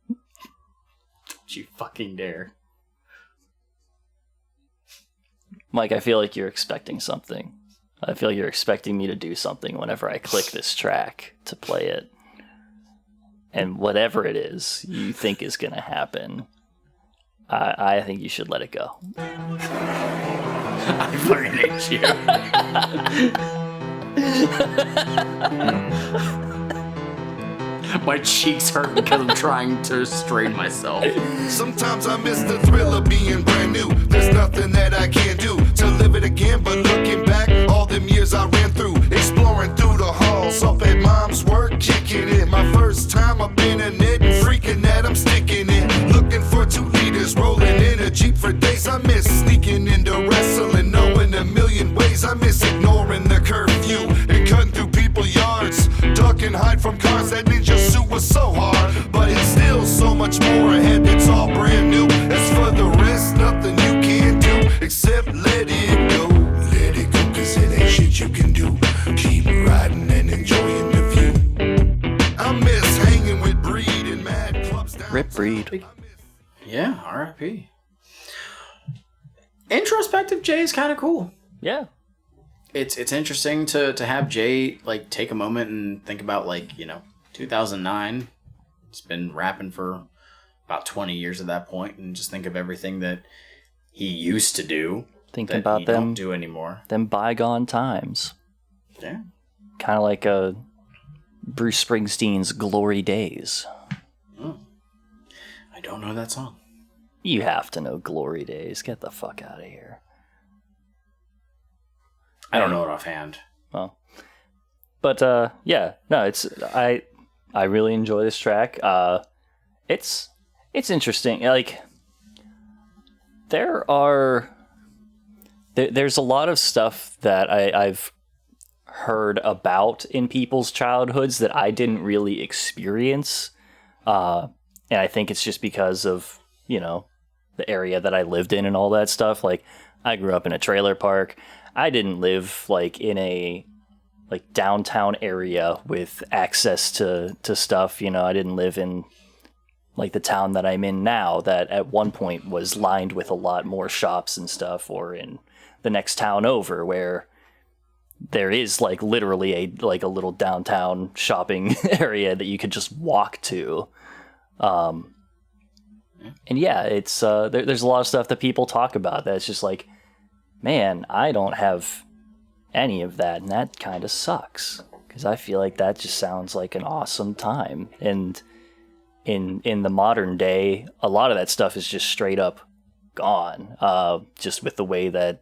Don't you fucking dare. Mike, I feel like you're expecting something. I feel you're expecting me to do something whenever I click this track to play it. And whatever it is you think is going to happen, I think you should let it go. I fucking hate you. My cheeks hurt because I'm trying to restrain myself. Sometimes I miss the thrill of being brand new. There's nothing that I can't do to live it again. But looking back, all them years I ran through, exploring through the halls, up at mom's work, kicking it. My first time I've been in it, and freaking that I'm sticking it. Looking for 2 liters, rolling in a Jeep for days. I miss sneaking into wrestling, knowing a million ways. I miss ignoring the curfew and cutting through people's yards, duck and hide from cars. That ninja suit was so hard, but it's still so much more ahead that's all brand new. As for the rest, nothing you can do except let it go. Let it go, cause it ain't shit you can do. Keep riding and enjoying the view. I miss hanging with Breed and mad clubs down. Rip Breed. Yeah, R.I.P. Introspective J is kind of cool. Yeah. it's interesting to have Jay like take a moment and think about 2009. It's been rapping for about 20 years at that point, and just think of everything that he used to do. Thinking about them don't do anymore. Them bygone times. Yeah. Kind of like Bruce Springsteen's Glory Days. I don't know that song. You have to know Glory Days. Get the fuck out of here. I don't know it offhand. Well, but yeah, no, it's I really enjoy this track. It's interesting. Like there's a lot of stuff that I've heard about in people's childhoods that I didn't really experience, and I think it's just because of the area that I lived in and all that stuff. Like I grew up in a trailer park. I didn't live in a downtown area with access to stuff. I didn't live in the town that I'm in now that at one point was lined with a lot more shops and stuff, or in the next town over where there is literally a little downtown shopping area that you could just walk to. And yeah, it's there's a lot of stuff that people talk about that's just man, I don't have any of that, and that kind of sucks, because I feel like that just sounds like an awesome time. And in the modern day, a lot of that stuff is just straight up gone, just with the way that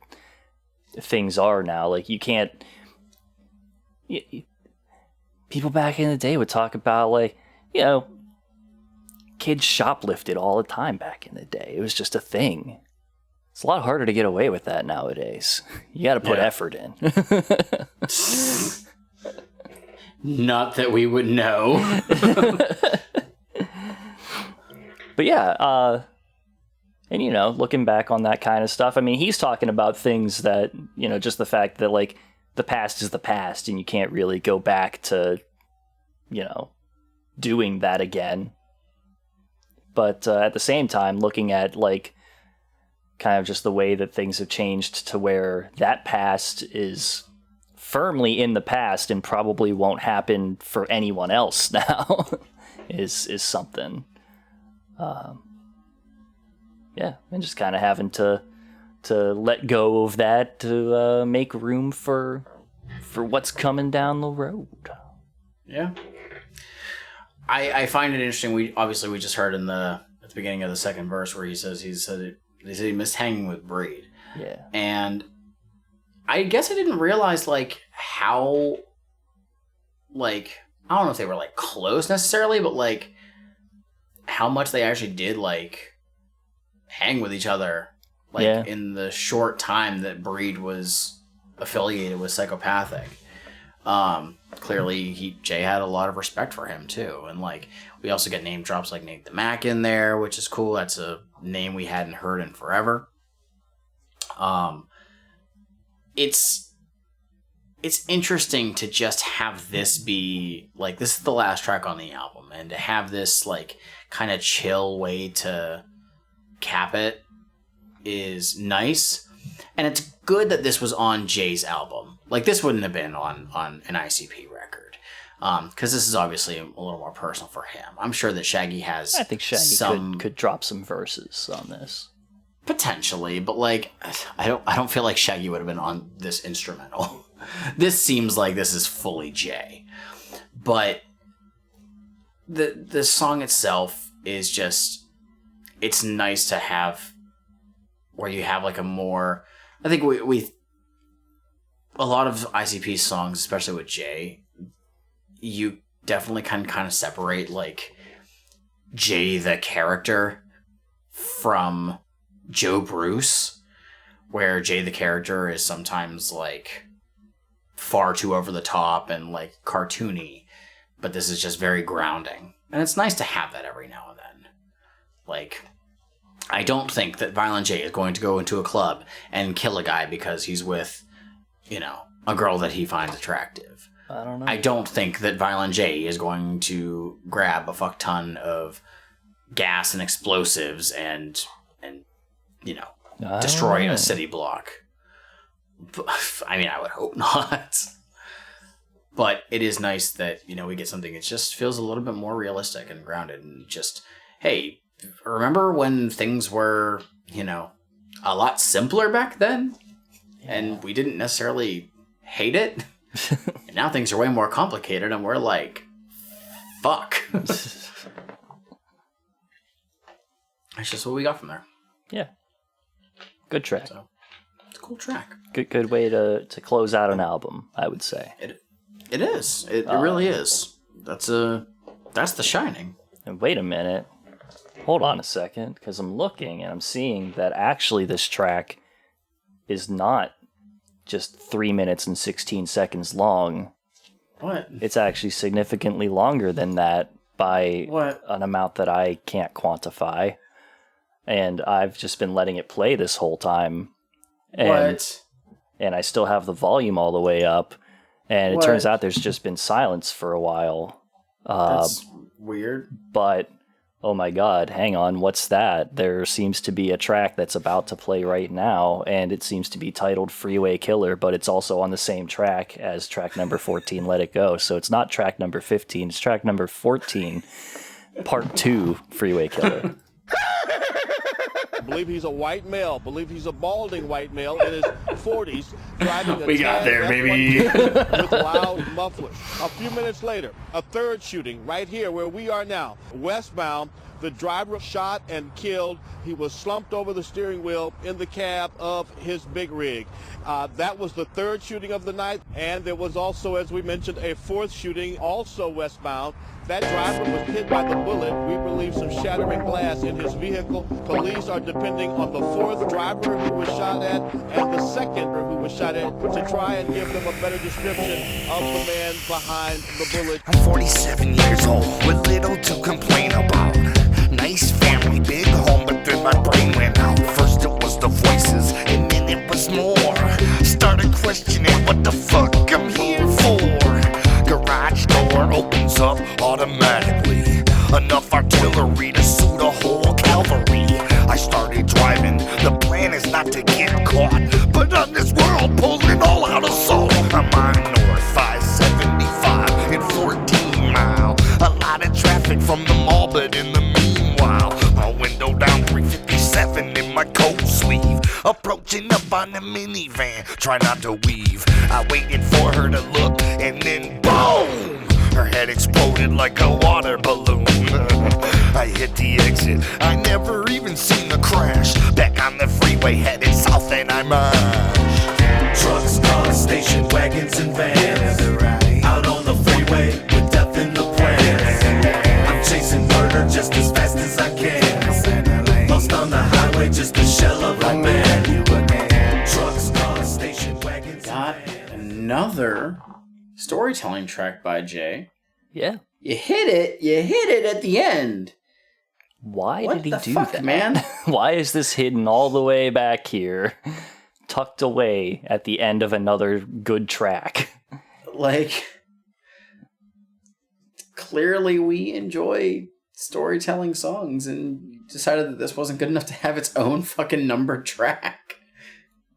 things are now. You can't... people back in the day would talk about, kids shoplifted all the time back in the day. It was just a thing. It's a lot harder to get away with that nowadays. You got to put effort in. Not that we would know. But yeah, and looking back on that kind of stuff, I mean, he's talking about things that, just the fact that the past is the past and you can't really go back to, doing that again. But at the same time, looking at kind of just the way that things have changed to where that past is firmly in the past and probably won't happen for anyone else now is something. Yeah, and just kind of having to let go of that to make room for what's coming down the road. Yeah. I find it interesting. We just heard at the beginning of the second verse where he said he missed hanging with Breed. Yeah. And I guess I didn't realize how I don't know if they were close necessarily, but how much they actually did hang with each other in the short time that Breed was affiliated with Psychopathic. Clearly Jay had a lot of respect for him too, and we also get name drops like Nate the Mac in there, which is cool. That's a name we hadn't heard in forever. It's interesting to just have this be this is the last track on the album, and to have this kind of chill way to cap it is nice. And it's good that this was on Jay's album. This wouldn't have been on an ICP record, because this is obviously a little more personal for him. I'm sure that Shaggy has. I think Shaggy could drop some verses on this. Potentially, but I don't feel like Shaggy would have been on this instrumental. This seems like this is fully Jay, but the song itself is just, it's nice to have where you have a more, I think we a lot of ICP songs, especially with Jay, you definitely can kind of separate Jay the character from Joe Bruce, where Jay the character is sometimes far too over the top and cartoony, but this is just very grounding, and it's nice to have that every now and then. I don't think that Violent J is going to go into a club and kill a guy because he's with a girl that he finds attractive. I don't know. I don't think that Violent J is going to grab a fuck ton of gas and explosives and destroy a city block. I mean, I would hope not. But it is nice that, we get something that just feels a little bit more realistic and grounded. And just, hey, remember when things were, a lot simpler back then? Yeah. And we didn't necessarily hate it? And now things are way more complicated and we're like, fuck. That's just what we got from there. Yeah. Good track. So, it's a cool track. Good way to close out an album, I would say. It is. It really is. That's The Shining. And wait a minute. Hold on a second, because I'm looking and I'm seeing that actually this track is not just 3 minutes and 16 seconds long. What? It's actually significantly longer than that by what? An amount that I can't quantify. And I've just been letting it play this whole time. And I still have the volume all the way up. And it turns out there's just been silence for a while. That's weird. But, oh my god, hang on, what's that? There seems to be a track that's about to play right now, and it seems to be titled Freeway Killer, but it's also on the same track as track number 14, Let It Go. So it's not track number 15, it's track number 14, part 2, Freeway Killer. Believe he's a white male. Believe he's a balding white male in his 40s, driving a we got there, baby. with loud mufflers. A few minutes later, a third shooting right here where we are now, westbound. The driver shot and killed. He was slumped over the steering wheel in the cab of his big rig. That was the third shooting of the night, and there was also, as we mentioned, a fourth shooting, also westbound. That driver was hit by the bullet. We believe some shattering glass in his vehicle. Police are depending on the fourth driver who was shot at and the second who was shot at to try and give them a better description of the man behind the bullet. I'm 47 years old with little to complain about. Nice family, big home, but then my brain went out. First it was the voices, and then it was more. Started questioning what the fuck I'm here for. Garage door opens up automatically. Enough artillery to suit a whole cavalry. I started driving, the plan is not to get caught, but on this world pulling all out assault. I'm on North 575 in 14 mile. A lot of traffic from the mall, but in the meanwhile, my window down 357 in my coat sleeve. Approaching up on the minivan, try not to weave. I waited for her to look, and then boom! Her head exploded like a water balloon. I hit the exit, I never even seen the crash. Back on the freeway, headed south, and I'm trucks, cars, station wagons, and vans. Out on the freeway with death in the plans. I'm chasing murder just as fast as I can. Lost on the highway, just a shell of a man. Trucks, cars, station wagons, got another storytelling track by Jay. Yeah. You hit it at the end. Why what did he the do fuck, that? Man? Why is this hidden all the way back here, tucked away at the end of another good track? Like, clearly we enjoy storytelling songs and decided that this wasn't good enough to have its own fucking numbered track.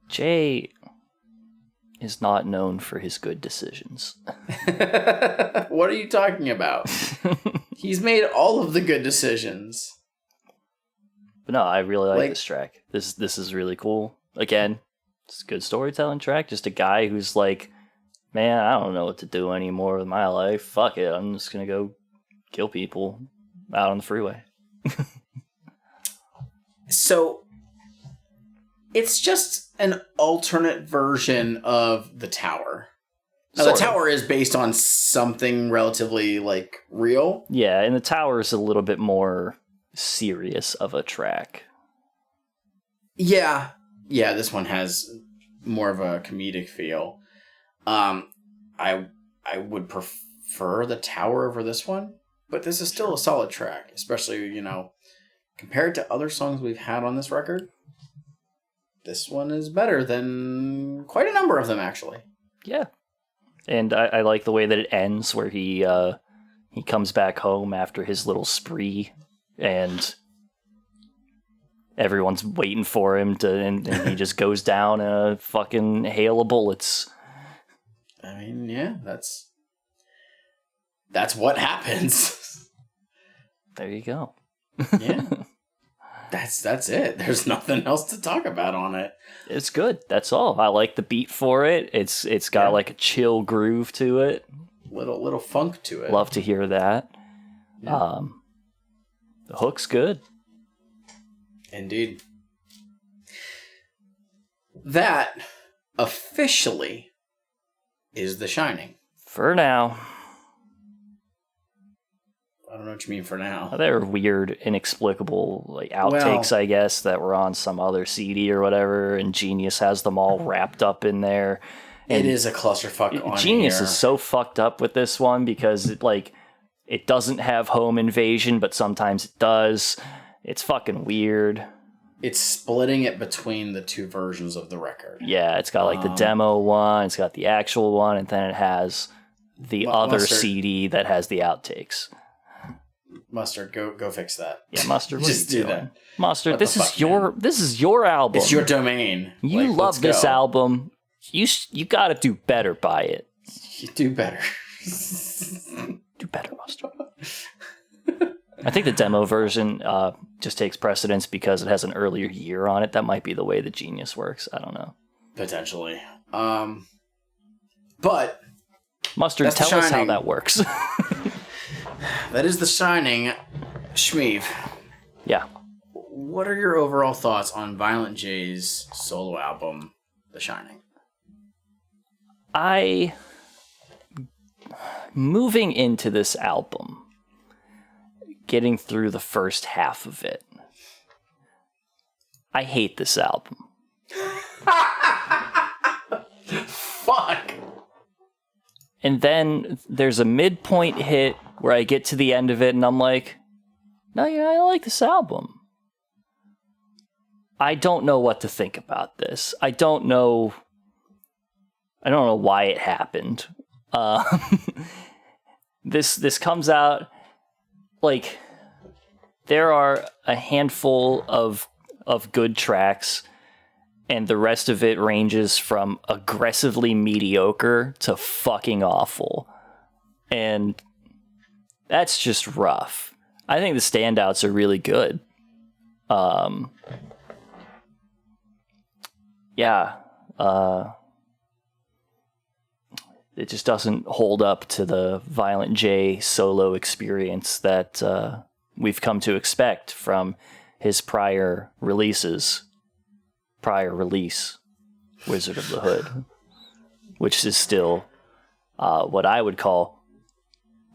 Jay is not known for his good decisions. What are you talking about? He's made all of the good decisions. But no, I really like this track. This is really cool. Again, it's a good storytelling track. Just a guy who's like, man, I don't know what to do anymore with my life. Fuck it. I'm just going to go kill people out on the freeway. So, it's just an alternate version of The Tower. Now, The Tower is based on something relatively, real. Yeah, and The Tower is a little bit more serious of a track. Yeah, this one has more of a comedic feel. I would prefer The Tower over this one, but this is still a solid track, especially, compared to other songs we've had on this record. This one is better than quite a number of them, actually. Yeah. And I like the way that it ends, where he comes back home after his little spree, and everyone's waiting for him and he just goes down in a fucking hail of bullets. I mean, yeah, that's what happens. There you go. Yeah. That's it. There's nothing else to talk about on it. It's good. That's all. I like the beat for it. It's got like a chill groove to it. Little funk to it. Love to hear that. Yeah. The hook's good. Indeed. That officially is The Shining. For now. I don't know what you mean for now. There are weird, inexplicable like outtakes, I guess, that were on some other CD or whatever, and Genius has them all wrapped up in there. And it is a clusterfuck on Genius here. is so fucked up with this one because it doesn't have home invasion, but sometimes it does. It's fucking weird. It's splitting it between the two versions of the record. Yeah, it's got like the demo one, it's got the actual one, and then it has the other CD that has the outtakes. Mustard, go fix that. Yeah, Mustard, what Just are you do doing? that. Mustard, What this the is fuck, your man? this is your album. It's your domain. You Like, love let's this go. album. You got to do better by it. You do better. Do better, Mustard. I think the demo version just takes precedence because it has an earlier year on it. That might be the way the Genius works. I don't know. Potentially. But Mustard, that's The tell us how Shining. that works. That is The Shining. Shmeev, Yeah. what are your overall thoughts on Violent J's solo album, The Shining? Moving into this album, getting through the first half of it, I hate this album. Fuck! And then there's a midpoint hit where I get to the end of it and I'm like, no, yeah, I like this album. I don't know what to think about this. I don't know why it happened. This comes out like there are a handful of good tracks, and the rest of it ranges from aggressively mediocre to fucking awful. And that's just rough. I think the standouts are really good. It just doesn't hold up to the Violent J solo experience that we've come to expect from his prior release, Wizard of the Hood, which is still what I would call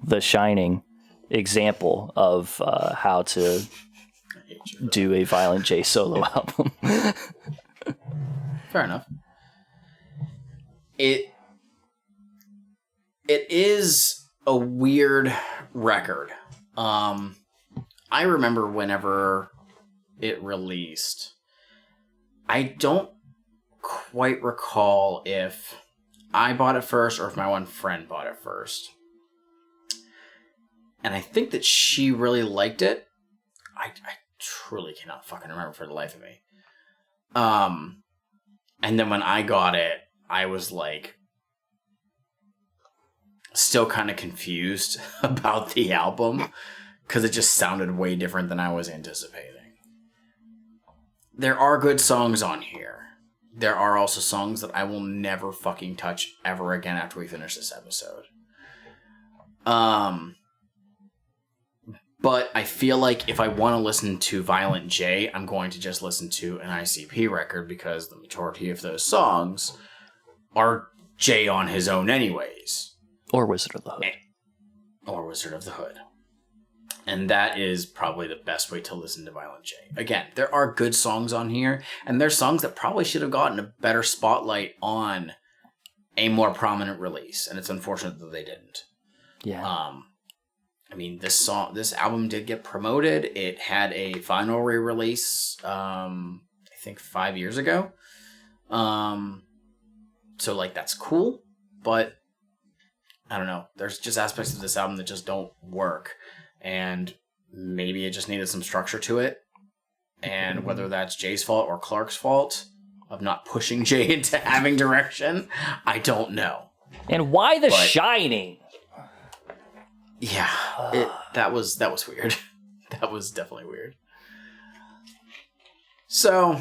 the shining example of how to do a Violent J solo album. Fair enough. It is a weird record. I remember whenever it released, I don't quite recall if I bought it first or if my one friend bought it first. And I think that she really liked it. I truly cannot fucking remember for the life of me. And then when I got it, I was like still kind of confused about the album because it just sounded way different than I was anticipating. There are good songs on here. There are also songs that I will never fucking touch ever again after we finish this episode. But I feel like if I want to listen to Violent J, I'm going to just listen to an ICP record because the majority of those songs are J on his own anyways. Or Wizard of the Hood. Or Wizard of the Hood. And that is probably the best way to listen to Violent J. Again, there are good songs on here, and there's songs that probably should have gotten a better spotlight on a more prominent release, and it's unfortunate that they didn't. Yeah. I mean, this album did get promoted. It had a vinyl re-release, I think 5 years ago. So, like, that's cool, but I don't know. There's just aspects of this album that just don't work, and maybe it just needed some structure to it. And whether that's Jay's fault or Clark's fault of not pushing Jay into having direction, I don't know. And why The Shining? Yeah, that was weird. That was definitely weird. So,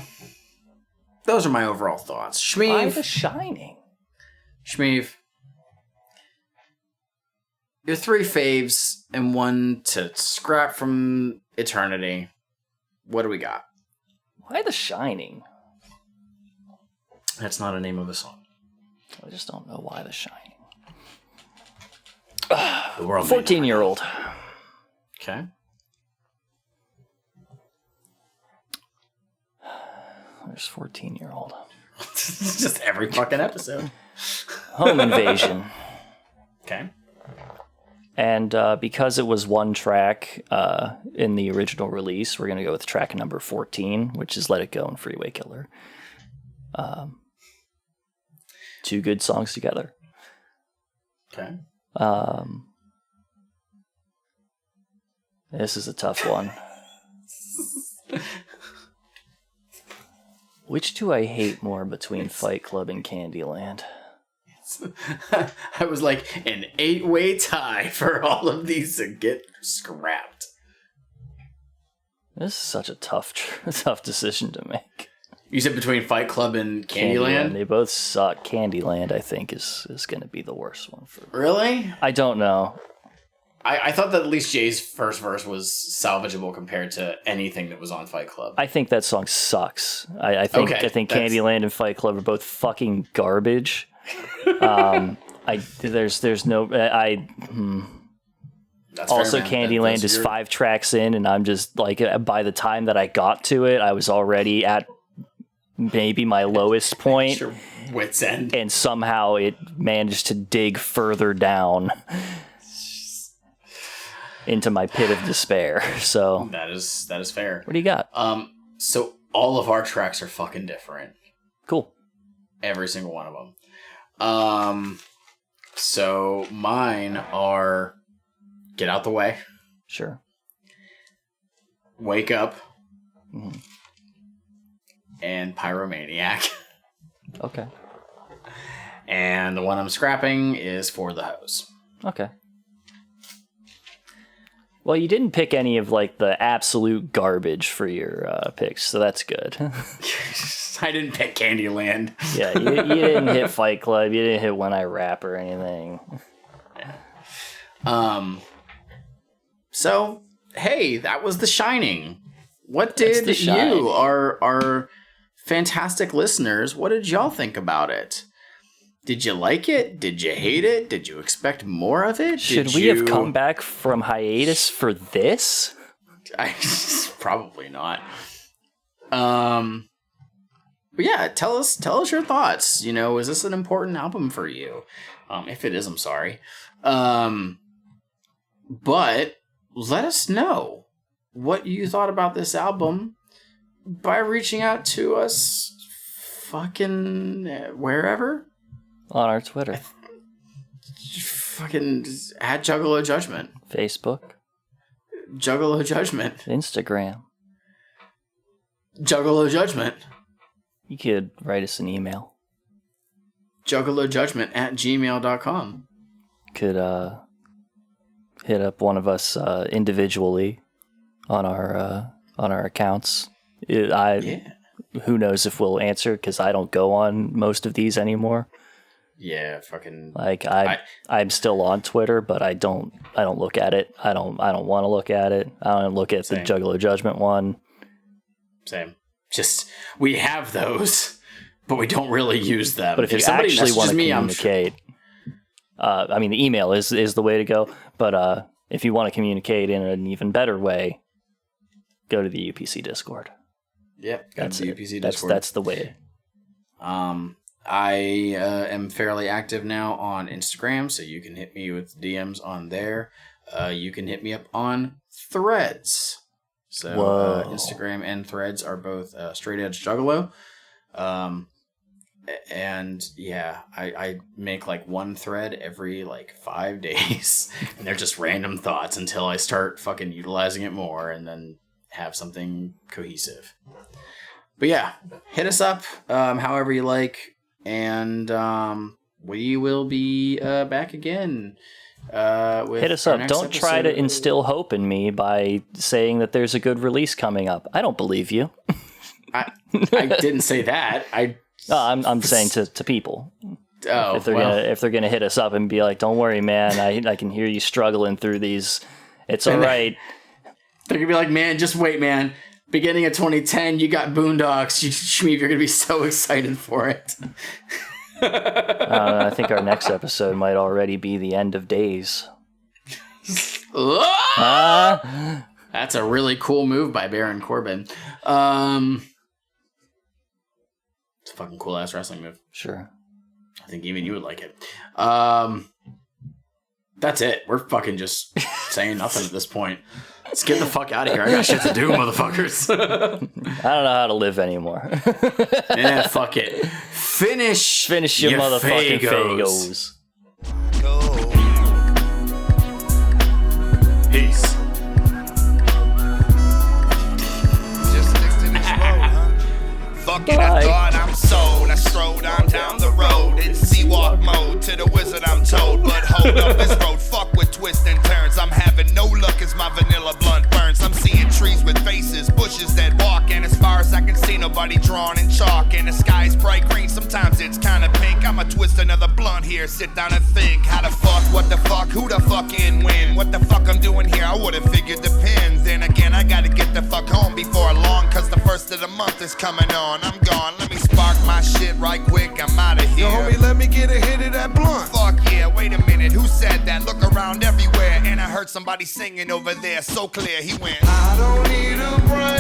those are my overall thoughts. Shmeev. Why The Shining? Shmeev. Your 3 faves and 1 to scrap from eternity. What do we got? Why The Shining? That's not a name of a song. I just don't know why The Shining. The world 14-year-old. Okay. There's 14-year-old. Just every fucking episode. Home invasion. Okay. And because it was 1 track in the original release, we're going to go with track number 14, which is Let It Go and Freeway Killer. 2 good songs together. Okay. This is a tough one. Which do I hate more between Fight Club and Candyland? I was like an 8-way tie for all of these to get scrapped. This is such a tough decision to make. You said between Fight Club and Candyland? They both suck. Candyland, I think, is going to be the worst one for. Really? I don't know. I thought that at least Jay's first verse was salvageable compared to anything that was on Fight Club. I think that song sucks. I think Candyland and Fight Club are both fucking garbage. There's no. That's also, fair, man. Candyland is 5 tracks in, and I'm just like, by the time that I got to it, I was already at maybe my lowest point. Your wit's end. And somehow it managed to dig further down into my pit of despair. So that is fair. What do you got? So all of our tracks are fucking different. Cool. Every single one of them. So mine are Get Out the Way. Sure. Wake Up. Mm-hmm. And Pyromaniac. Okay. And the one I'm scrapping is For the Hose. Okay. Well, you didn't pick any of like the absolute garbage for your picks, so that's good. I didn't pick Candyland. Yeah, you didn't hit Fight Club. You didn't hit When I Rap or anything. So, hey, that was The Shining. What did you, our fantastic listeners, what did y'all think about it? Did you like it? Did you hate it? Did you expect more of it? Should we have come back from hiatus for this? Probably not. But yeah, tell us your thoughts. You know, is this an important album for you? If it is, I'm sorry. But let us know what you thought about this album by reaching out to us fucking wherever. On our Twitter. Fucking at Juggalo Judgment. Facebook. Juggalo Judgment. Instagram. Juggalo Judgment. You could write us an email. JuggaloJudgment@gmail.com. Could hit up one of us individually on our accounts. Who knows if we'll answer, because I don't go on most of these anymore. Yeah, fucking. Like I'm still on Twitter, but I don't look at it. I don't want to look at it. I don't look at the Juggalo Judgment one. Same. Just we have those, but we don't really use them. But if you actually want to communicate, I mean, the email is the way to go. But if you want to communicate in an even better way, go to the UPC Discord. Yep, that's the UPC Discord. That's the way. I am fairly active now on Instagram, so you can hit me with DMs on there. You can hit me up on Threads. So Instagram and Threads are both Straight Edge Juggalo. And yeah, I make like one thread every like 5 days, and they're just random thoughts until I start fucking utilizing it more, and then have something cohesive. But yeah, hit us up however you like, and we will be back again. With Hit us our up. next Don't try to episode. instill hope in me by saying that there's a good release coming up. I don't believe you. I didn't say that. I'm saying to people. Oh, If they're gonna hit us up and be like, "Don't worry, man. I can hear you struggling through these. It's all right." They're gonna be like, "Man, just wait, man. Beginning of 2010, you got Boondocks. You're gonna be so excited for it." I think our next episode might already be the end of days. That's a really cool move by Baron Corbin. It's a fucking cool ass wrestling move. Sure. I think even you would like it. That's it. We're fucking just saying nothing at this point. Let's get the fuck out of here. I got shit to do, motherfuckers. I don't know how to live anymore. Yeah, fuck it. Finish your motherfucking Fagos. Peace. Just stick to this road, huh? Fuck it, I thought I'm sold. I strolled on down the road in C-walk mode to the wizard I'm told. But hold up this road, fuck with twists and turns. I'm having no luck as my vanilla blunt burns. I'm seeing trees with faces, bushes that walk, and as far as I can see, nobody drawn in chalk. And the sky's bright green, sometimes it's kinda pink. I'ma twist another blunt here, sit down and think. How the fuck, what the fuck, who the fucking win? What the fuck I'm doing here, I would've figured depends. Then again, I gotta get the fuck home before long, cause the first of the month is coming on. I'm gone, let me spark my shit right quick, I'm outta here. Yo, homie, let me get a hit of that blunt. Fuck yeah, wait a minute, who said that? Look around everywhere, and I heard somebody singing over there, so clear, he went, I don't need a brand